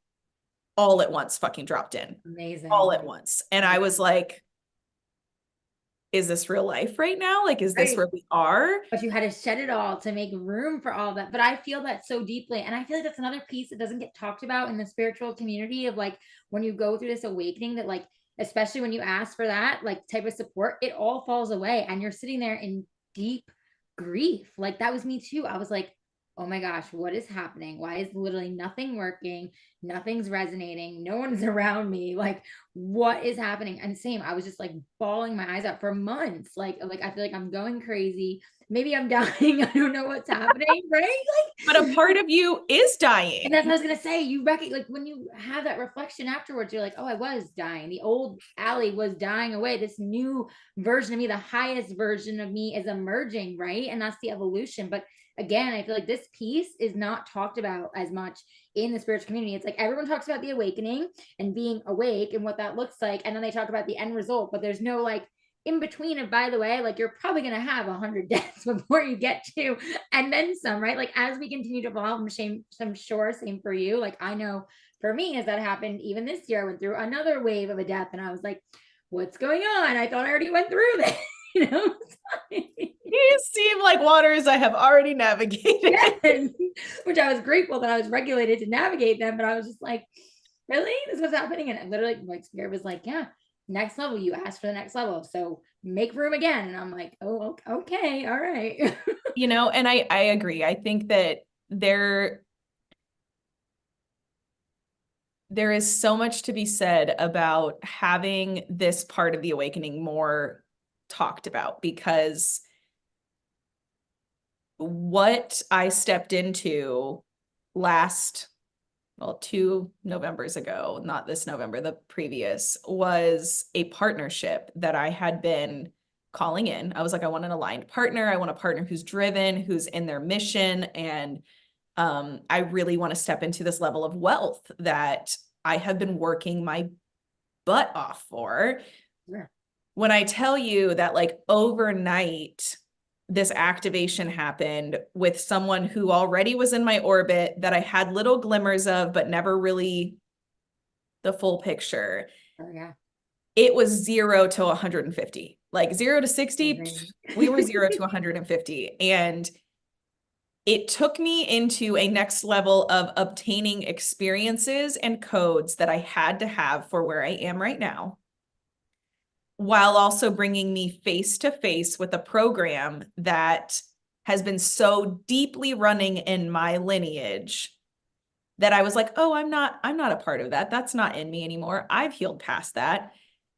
all at once fucking dropped in. Amazing. All at once. And I was like, is this real life right now? Like, is this where we are? But you had to shed it all to make room for all that. But I feel that so deeply. And I feel like that's another piece that doesn't get talked about in the spiritual community of like, when you go through this awakening, that like, especially when you ask for that like type of support, it all falls away and you're sitting there in deep grief. Like that was me too. I was like, oh my gosh, what is happening? Why is literally nothing working? Nothing's resonating. No one's around me. Like, what is happening? And same, I was just like bawling my eyes out for months. Like I feel like I'm going crazy. Maybe I'm dying. I don't know what's happening, right? Like, but a part of you is dying. and that's what I was gonna say. You recognize, like when you have that reflection afterwards, you're like, oh, I was dying. The old Allie was dying away. This new version of me, the highest version of me, is emerging, right? And that's the evolution. But again, I feel like this piece is not talked about as much in the spiritual community. It's like everyone talks about the awakening and being awake and what that looks like, and then they talk about the end result, but there's no like in between, and by the way, like, you're probably going to have 100 deaths before you get to, and then some, right? Like, as we continue to evolve, I'm sure same for you. Like, I know for me, as that happened, even this year, I went through another wave of a death, and I was like, what's going on? I thought I already went through this, you know? These seem like waters I have already navigated. Yes. Which I was grateful that I was regulated to navigate them, but I was just like, really? This was happening? And literally, like, spirit was like, yeah, next level, you asked for the next level, so make room again. And I'm like, oh, okay, all right. And I agree. I think that there is so much to be said about having this part of the awakening more talked about, because what I stepped into last, well, 2 Novembers ago, not this November, the previous, was a partnership that I had been calling in. I was like, I want an aligned partner. I want a partner who's driven, who's in their mission. And I really want to step into this level of wealth that I have been working my butt off for. Yeah. When I tell you that, like, overnight, this activation happened with someone who already was in my orbit that I had little glimmers of, but never really the full picture. Oh, yeah. It was 0 to 150, like 0 to 60. We were 0 to 150. And it took me into a next level of obtaining experiences and codes that I had to have for where I am right now, while also bringing me face to face with a program that has been so deeply running in my lineage that I was like, oh, I'm not a part of that. That's not in me anymore. I've healed past that.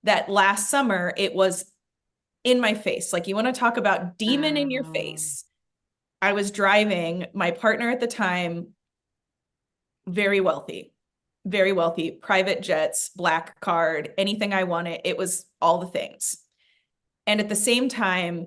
That last summer, it was in my face. Like, you want to talk about demon in your face. I was driving, my partner at the time, very wealthy, private jets, black card, anything I wanted. It was all the things. And at the same time,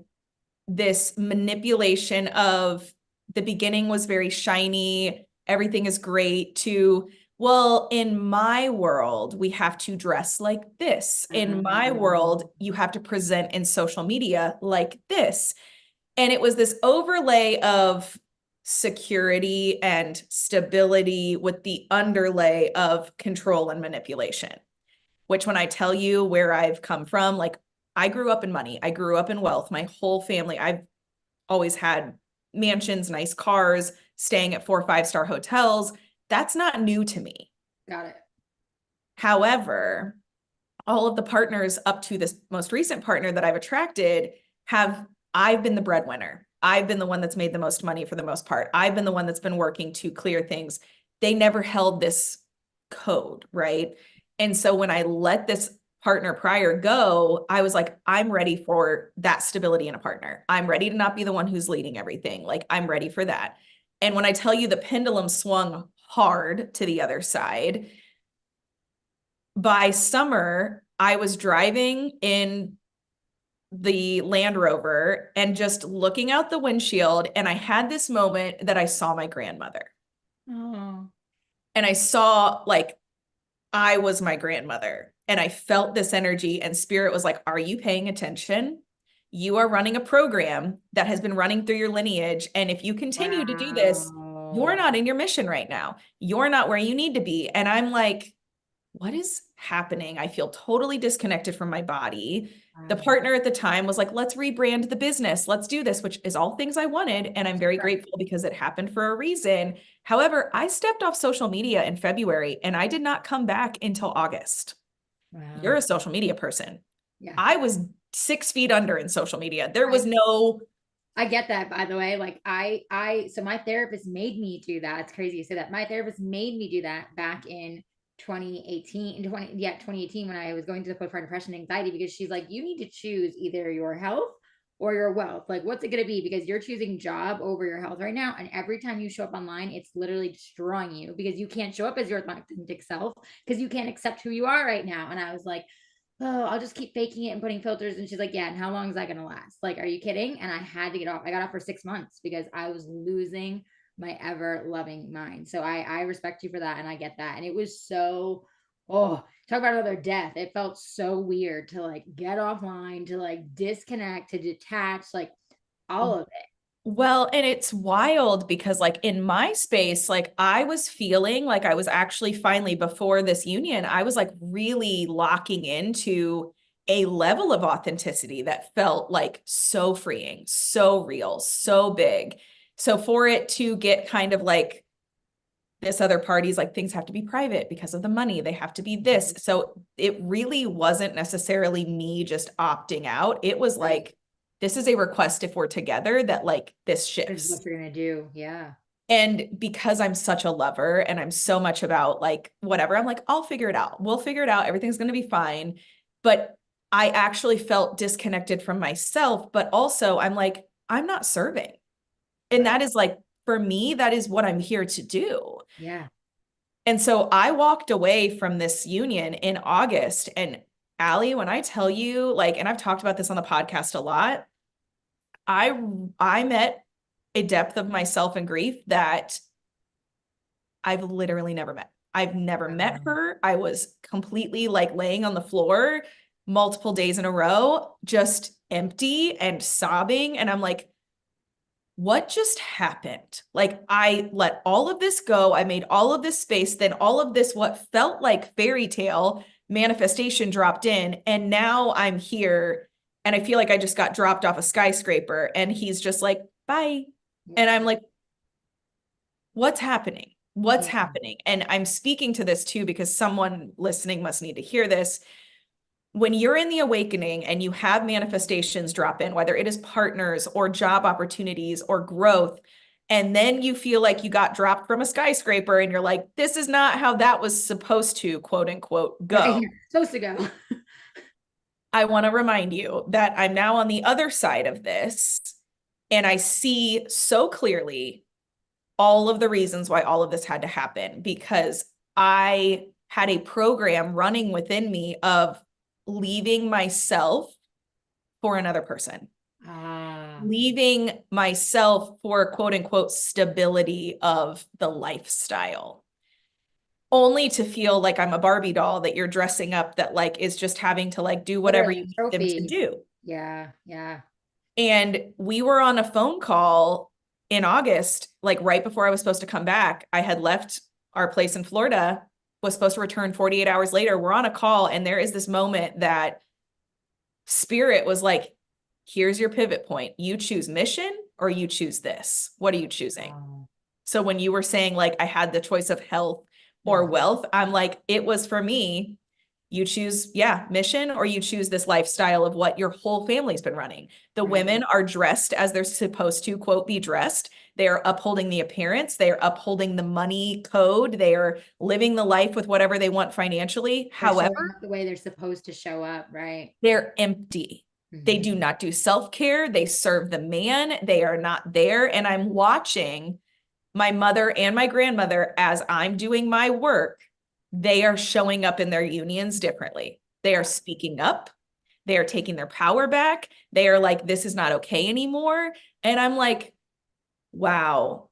this manipulation of the beginning was very shiny, everything is great, to, well, in my world, we have to dress like this. In my world, you have to present in social media like this. And it was this overlay of security and stability with the underlay of control and manipulation, which, when I tell you where I've come from, like, I grew up in money. I grew up in wealth. My whole family, I've always had mansions, nice cars, staying at 4 or 5-star hotels. That's not new to me. Got it. However, all of the partners up to this most recent partner that I've attracted I've been the breadwinner. I've been the one that's made the most money for the most part. I've been the one that's been working to clear things. They never held this code, right? And so when I let this partner prior go, I was like, I'm ready for that stability in a partner. I'm ready to not be the one who's leading everything. Like, I'm ready for that. And when I tell you the pendulum swung hard to the other side, by summer, I was driving in the Land Rover and just looking out the windshield, and I had this moment that I saw my grandmother. Oh. And I saw, like, I was my grandmother, and I felt this energy, and spirit was like, are you paying attention? You are running a program that has been running through your lineage. And if you continue to do this, you're not in your mission right now. You're not where you need to be. And I'm like, what is happening? I feel totally disconnected from my body. The partner at the time was like, let's rebrand the business. Let's do this, which is all things I wanted. And I'm very grateful because it happened for a reason. However, I stepped off social media in February and I did not come back until August. Wow. You're a social media person. Yeah. I was 6 feet under in social media. There was no. I get that, by the way. Like, so my therapist made me do that. It's crazy you say that. My therapist made me do that back in 2018 when I was going through the postpartum depression and anxiety, because she's like, you need to choose either your health or your wealth. Like, what's it going to be? Because you're choosing job over your health right now. And every time you show up online, it's literally destroying you, because you can't show up as your authentic self because you can't accept who you are right now. And I was like, oh, I'll just keep faking it and putting filters. And she's like, yeah, and how long is that going to last? Like, are you kidding? And I had to get off. I got off for 6 months because I was losing my ever loving mind. So I respect you for that. And I get that. And it was so Oh, talk about another death. It felt so weird to like get offline, to like disconnect, to detach, like all of it. Well, and it's wild because like in my space, like I was feeling like I was actually finally before this union, I was like really locking into a level of authenticity that felt like so freeing, so real, so big. So for it to get kind of like this other party's like things have to be private because of the money, they have to be this. So it really wasn't necessarily me just opting out. It was Right. like, this is a request if we're together that like this This is shifts. what you're gonna do. Yeah. And because I'm such a lover and I'm so much about like whatever, I'm like, I'll figure it out. We'll figure it out. Everything's going to be fine. But I actually felt disconnected from myself. But also, I'm like, I'm not serving. And Right. that is like, for me, that is what I'm here to do. Yeah. And so I walked away from this union in August. And Allie, when I tell you, like, and I've talked about this on the podcast a lot, I I met a depth of myself and grief that I've literally never met. I've never met Um, her. I was completely like laying on the floor multiple days in a row, just empty and sobbing. And I'm like, what just happened? Like, I let all of this go. I made all of this space. Then all of this, what felt like fairy tale manifestation dropped in. And now I'm here. And I feel like I just got dropped off a skyscraper. And he's just like, bye. And I'm like, what's happening? What's yeah. happening? And I'm speaking to this too, because someone listening must need to hear this. When you're in the awakening and you have manifestations drop in, whether it is partners or job opportunities or growth, and then you feel like you got dropped from a skyscraper and you're like, this is not how that was supposed to, quote unquote, Right. go. Supposed to go. I want to remind you that I'm now on the other side of this and I see so clearly all of the reasons why all of this had to happen because I had a program running within me of leaving myself for another person, Ah, leaving myself for quote unquote stability of the lifestyle, only to feel like I'm a Barbie doll that you're dressing up that like is just having to like do whatever you literally need them to trophy. do. Yeah. Yeah. And we were on a phone call in August, like right before I was supposed to come back. I had left our place in Florida, was supposed to return 48 hours later. We're on a call, and there is this moment that Spirit was like, here's your pivot point. You choose mission or you choose this. What are you choosing? Oh. So when you were saying, like, I had the choice of health or Mhm. wealth, I'm like, it was for me. You choose, yeah, mission, or you choose this lifestyle of what your whole family's been running. The Right. women are dressed as they're supposed to, quote, be dressed. They are upholding the appearance. They are upholding the money code. They are living the life with whatever they want financially. They're showing However, up the way they're supposed to show up. Right. they're empty. They do Mhm. not do self-care. They serve the man. They are not there. And I'm watching my mother and my grandmother as I'm doing my work. They are showing up in their unions differently. They are speaking up. They are taking their power back. They are like, this is not okay anymore. And I'm like, wow,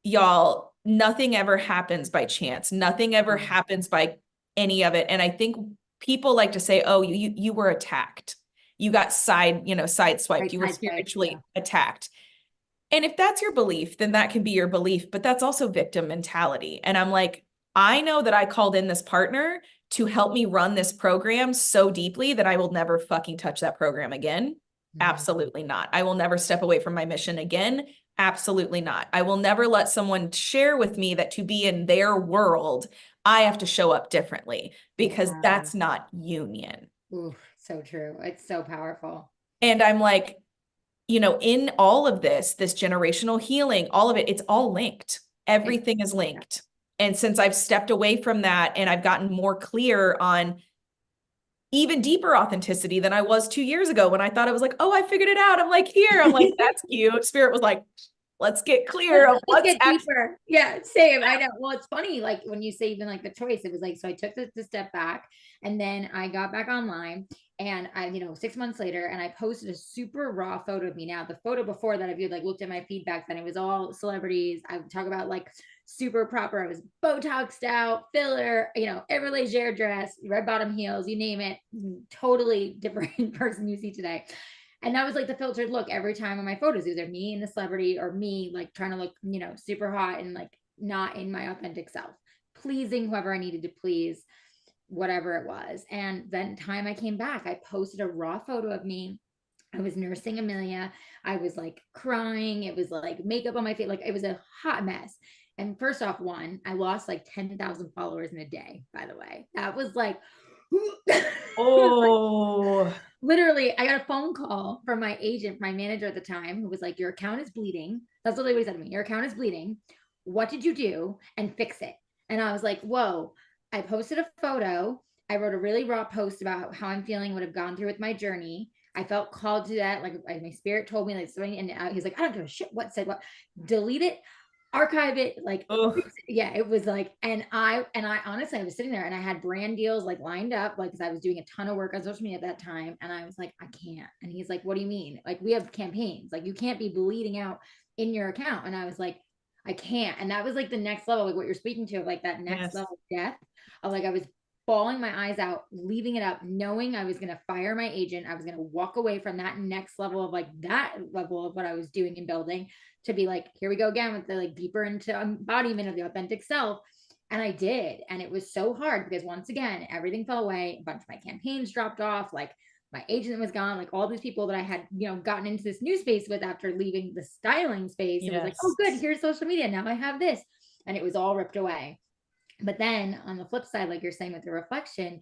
y'all, nothing ever happens by chance. Nothing ever Mhm. happens by any of it. And I think people like to say, oh, you were attacked. You got sideswiped. Right. You were Sideswipe. Yeah. spiritually attacked. And if that's your belief, then that can be your belief, but that's also victim mentality. And I'm like, I know that I called in this partner to help me run this program so deeply that I will never fucking touch that program again. Mhm. Absolutely not. I will never step away from my mission again. Absolutely not. I will never let someone share with me that to be in their world, I have to show up differently because Yeah. that's not union. Ooh, so true. It's so powerful. And I'm like, in all of this generational healing, all of it, it's all linked. It, Everything is yeah. linked. And since I've stepped away from that and I've gotten more clear on even deeper authenticity than I was 2 years ago when I thought I was like, oh, I figured it out. I'm like, here. I'm like, that's cute. Spirit was like, let's get clear of Let's what's get actually. deeper. Yeah, same. I know. Well, it's funny, like when you say even like the choice, it was like, so I took the step back and then I got back online and I, 6 months later, and I posted a super raw photo of me. Now, the photo before that, if you like looked at my feedback, then it was all celebrities. I would talk about like super proper. I was Botoxed out, filler, every leger dress, red bottom heels, you name it. Totally different person you see today. And that was like the filtered look every time on my photos, either me and the celebrity or me like trying to look, super hot and like not in my authentic self, pleasing whoever I needed to please, whatever it was. And then time I came back, I posted a raw photo of me. I was nursing Amelia. I was like crying. It was like makeup on my face. Like it was a hot mess. And first off, I lost like 10,000 followers in a day, by the way. That was like, Oh, literally, I got a phone call from my agent, my manager at the time, who was like, your account is bleeding. That's what they said to me. Your account is bleeding. What did you do? And fix it. And I was like, whoa. I posted a photo. I wrote a really raw post about how I'm feeling, what I've gone through with my journey. I felt called to that. Like my spirit told me like something, and he's like, I don't give a shit what said what. Delete it, archive it, like oh, yeah, it was like, and I honestly, I was sitting there and I had brand deals like lined up, like, because I was doing a ton of work on social media at that time, and I was like, I can't. And he's like, what do you mean? Like, we have campaigns, like you can't be bleeding out in your account. And I was like, I can't. And that was like the next level, like what you're speaking to, of like that next yes. level of depth of like, I was bawling my eyes out, leaving it up, knowing I was going to fire my agent. I was going to walk away from that next level of like that level of what I was doing and building, to be like, here we go again with the like deeper into embodiment of the authentic self. And I did. And it was so hard because once again, everything fell away. A bunch of my campaigns dropped off. Like my agent was gone. Like all these people that I had, gotten into this new space with after leaving the styling space. It was like, oh, Yes. good. Here's social media. Now I have this. And it was all ripped away. But then on the flip side, like you're saying with the reflection,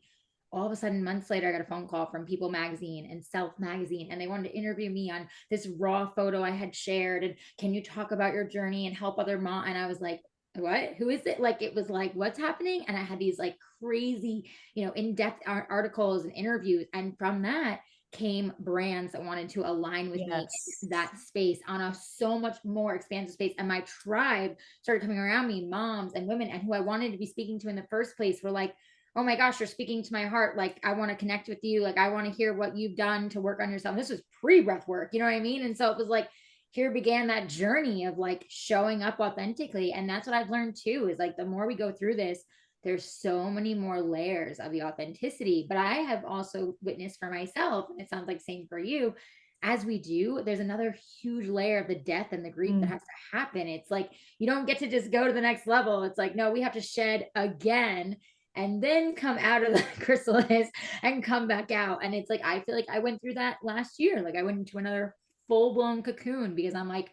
all of a sudden months later, I got a phone call from People Magazine and Self Magazine, and they wanted to interview me on this raw photo I had shared. And can you talk about your journey and help other mom? And I was like, what? Who is it? Like, it was like, what's happening? And I had these like crazy, in-depth articles and interviews. And from that came brands that wanted to align with me Yes. in that space on a so much more expansive space. And my tribe started coming around me, moms and women, and who I wanted to be speaking to in the first place were like, oh my gosh, you're speaking to my heart. Like, I want to connect with you. Like, I want to hear what you've done to work on yourself. This was pre-breath work, you know what I mean? And so it was like, here began that journey of like showing up authentically. And that's what I've learned too, is like the more we go through this, there's so many more layers of the authenticity. But I have also witnessed for myself, and it sounds like same for you, as we do, there's another huge layer of the death and the grief that has to happen. It's like, you don't get to just go to the next level. It's like, no, we have to shed again and then come out of the chrysalis and come back out. And it's like, I feel like I went through that last year. Like I went into another full-blown cocoon because I'm like,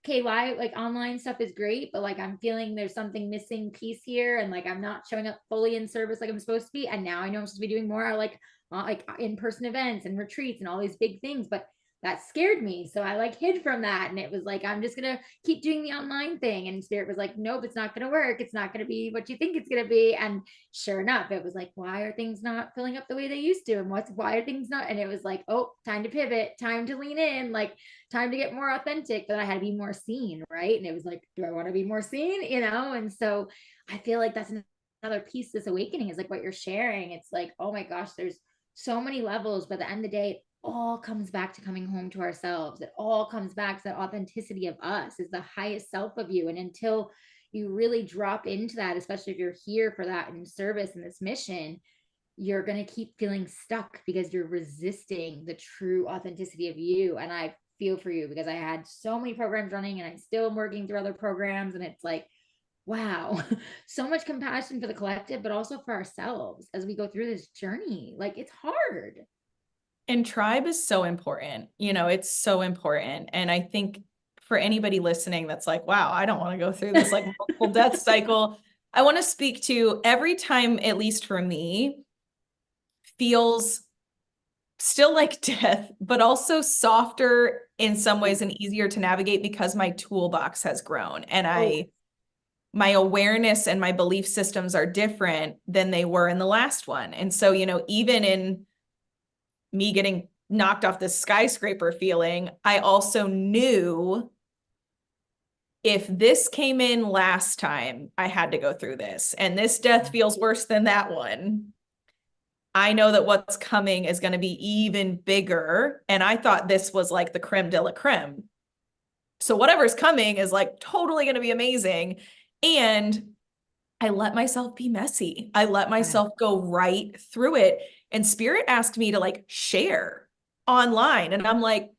okay, live, like online stuff is great, but like I'm feeling there's something missing piece here, and like I'm not showing up fully in service like I'm supposed to be. And now I know I'm supposed to be doing more like in-person events and retreats and all these big things, but that scared me. So I like hid from that. And it was like, I'm just going to keep doing the online thing. And spirit was like, nope, it's not going to work. It's not going to be what you think it's going to be. And sure enough, it was like, why are things not filling up the way they used to? And why are things not? And it was like, oh, time to pivot, time to lean in, like time to get more authentic, but I had to be more seen. Right. And it was like, do I want to be more seen? And so I feel like that's another piece, this awakening is like what you're sharing. It's like, oh my gosh, there's so many levels, but at the end of the day, all comes back to coming home to ourselves. It all comes back to that authenticity of us is the highest self of you. And until you really drop into that, especially if you're here for that in service in this mission, you're going to keep feeling stuck because you're resisting the true authenticity of you. And I feel for you because I had so many programs running and I still am working through other programs. And it's like, wow, so much compassion for the collective, but also for ourselves as we go through this journey. Like it's hard. And tribe is so important. It's so important. And I think for anybody listening that's like, wow, I don't want to go through this like multiple death cycle. I want to speak to every time, at least for me, feels still like death, but also softer in some ways and easier to navigate because my toolbox has grown and my awareness and my belief systems are different than they were in the last one. And so, even in me getting knocked off this skyscraper feeling, I also knew if this came in last time, I had to go through this, and this death feels worse than that one. I know that what's coming is going to be even bigger. And I thought this was like the creme de la creme. So whatever's coming is like totally going to be amazing. And I let myself be messy. I let myself go right through it. And Spirit asked me to like share online. And I'm like,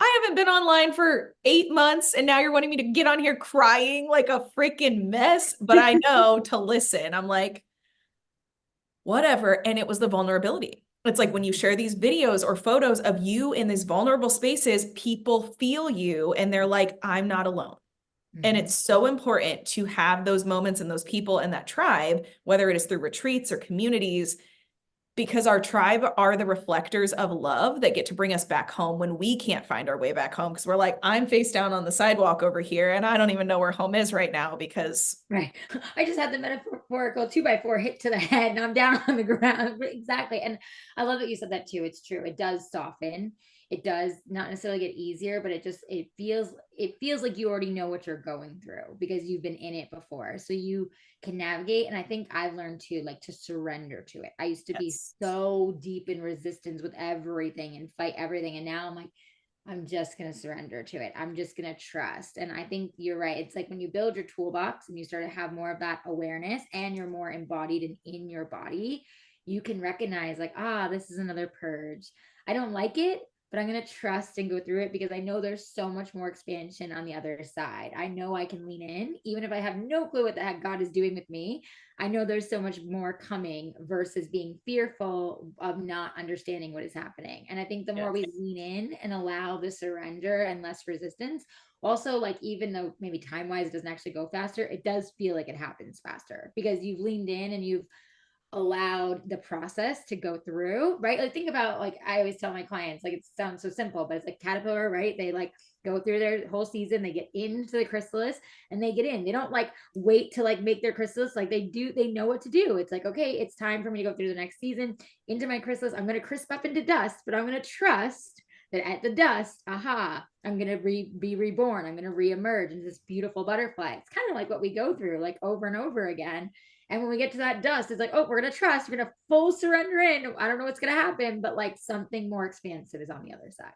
I haven't been online for 8 months. And now you're wanting me to get on here crying like a freaking mess. But I know to listen. I'm like, whatever. And it was the vulnerability. It's like when you share these videos or photos of you in these vulnerable spaces, people feel you and they're like, I'm not alone. And it's so important to have those moments and those people in that tribe, whether it is through retreats or communities, because our tribe are the reflectors of love that get to bring us back home when we can't find our way back home. Because we're like, I'm face down on the sidewalk over here and I don't even know where home is right now because. Right. I just had the metaphorical 2x4 hit to the head and I'm down on the ground. Exactly. And I love that you said that too. It's true. It does soften. It does not necessarily get easier, but it feels like you already know what you're going through because you've been in it before. So you can navigate. And I think I've learned to like to surrender to it. I used to be so deep in resistance with everything and fight everything. And now I'm like, I'm just going to surrender to it. I'm just going to trust. And I think you're right. It's like when you build your toolbox and you start to have more of that awareness and you're more embodied and in your body, you can recognize like, this is another purge. I don't like it, but I'm going to trust and go through it because I know there's so much more expansion on the other side. I know I can lean in, even if I have no clue what the heck God is doing with me. I know there's so much more coming versus being fearful of not understanding what is happening. And I think the more we lean in and allow the surrender and less resistance, also like, even though maybe time-wise it doesn't actually go faster, it does feel like it happens faster because you've leaned in and you've allowed the process to go through, right? Like think about, like I always tell my clients, like it sounds so simple, but it's like caterpillar, right? They like go through their whole season, they get into the chrysalis and they get in. They don't like wait to like make their chrysalis. Like they know what to do. It's like, okay, it's time for me to go through the next season into my chrysalis. I'm going to crisp up into dust, but I'm going to trust that at the dust, I'm going to be reborn. I'm going to reemerge into this beautiful butterfly. It's kind of like what we go through like over and over again. And when we get to that dust, it's like, oh, we're going to trust, we're going to full surrender in. I don't know what's going to happen, but like something more expansive is on the other side.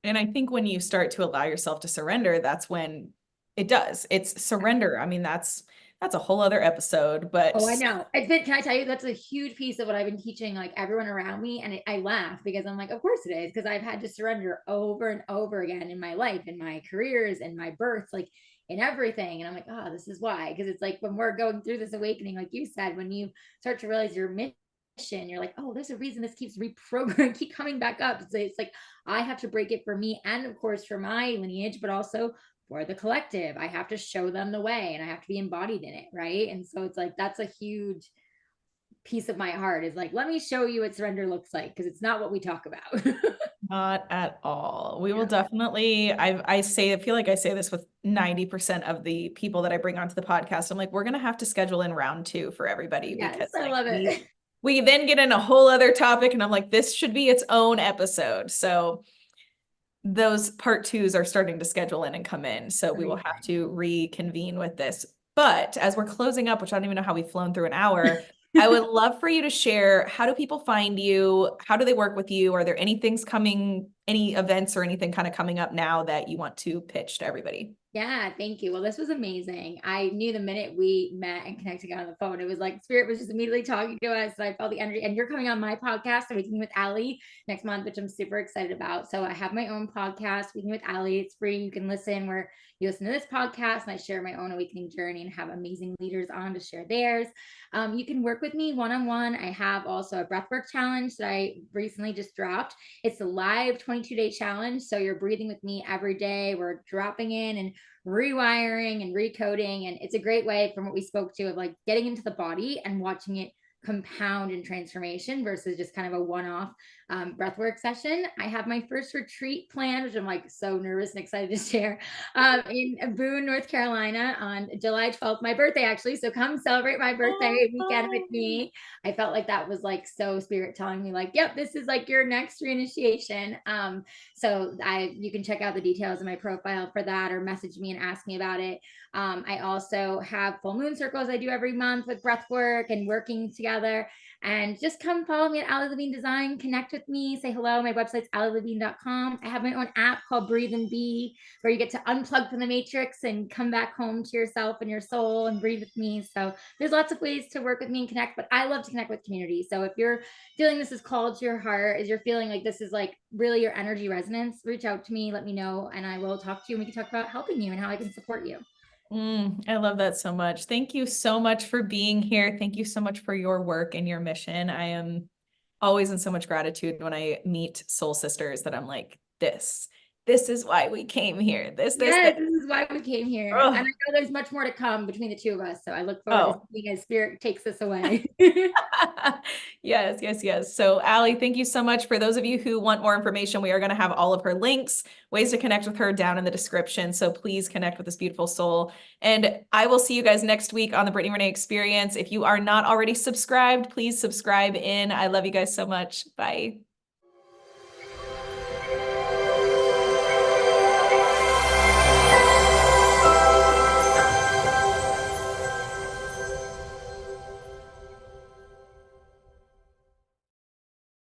And I think when you start to allow yourself to surrender, that's when it does. It's surrender. I mean, that's a whole other episode, but. Oh, I know. It's been, can I tell you, that's a huge piece of what I've been teaching, like everyone around me. And I laugh because I'm like, of course it is. Because I've had to surrender over and over again in my life, in my careers, and my births, like in everything. And I'm like, this is why. Because it's like when we're going through this awakening, like you said, when you start to realize your mission, you're like, oh, there's a reason this keeps reprogramming, keep coming back up. So it's like, I have to break it for me and of course for my lineage, but also for the collective. I have to show them the way and I have to be embodied in it. Right. And so it's like, that's a huge piece of my heart is like, let me show you what surrender looks like. Cause it's not what we talk about. Not at all. We will definitely, I feel like I say this with 90% of the people that I bring onto the podcast. I'm like, we're going to have to schedule in round 2 for everybody because I love it. We then get in a whole other topic and I'm like, this should be its own episode. So those part 2s are starting to schedule in and come in. So we will have to reconvene with this. But as we're closing up, which I don't even know how we've flown through an hour, I would love for you to share, how do people find you? How do they work with you? Are there any things coming, any events or anything kind of coming up now that you want to pitch to everybody? Yeah, thank you. Well, this was amazing. I knew the minute we met and connected on the phone, it was like Spirit was just immediately talking to us. And I felt the energy. And you're coming on my podcast, Awakening with Allie, next month, which I'm super excited about. So I have my own podcast, Awakening with Allie. It's free. You can listen where you listen to this podcast, and I share my own awakening journey and have amazing leaders on to share theirs. You can work with me one-on-one. I have also a breathwork challenge that I recently just dropped. It's a live 22-day challenge. So you're breathing with me every day. We're dropping in and rewiring and recoding. And it's a great way, from what we spoke to, of like getting into the body and watching it compound and transformation versus just kind of a one-off breathwork session. I have my first retreat planned, which I'm like so nervous and excited to share, in Boone, North Carolina on July 12th, my birthday actually. So come celebrate my birthday weekend with me. I felt like that was like so spirit telling me like, yep, this is like your next reinitiation. So you can check out the details of my profile for that, or message me and ask me about it. I also have full moon circles I do every month with breath work and working together. And just come follow me at Ali Levine Design, connect with me, say hello. My website's alilevine.com. I have my own app called Breathe and Be, where you get to unplug from the matrix and come back home to yourself and your soul and breathe with me. So there's lots of ways to work with me and connect, but I love to connect with community. So if you're feeling this is called to your heart, as you're feeling like this is like really your energy resonance, reach out to me, let me know, and I will talk to you, and we can talk about helping you and how I can support you. I love that so much. Thank you so much for being here. Thank you so much for your work and your mission. I am always in so much gratitude when I meet soul sisters that I'm like, this is why we came here. This. This is why we came here. Oh. And I know there's much more to come between the two of us. So I look forward to seeing as spirit takes us away. Yes, yes, yes. So Ali, thank you so much. For those of you who want more information, we are going to have all of her links, ways to connect with her down in the description. So please connect with this beautiful soul. And I will see you guys next week on the Brittany Renée Experience. If you are not already subscribed, please subscribe in. I love you guys so much. Bye.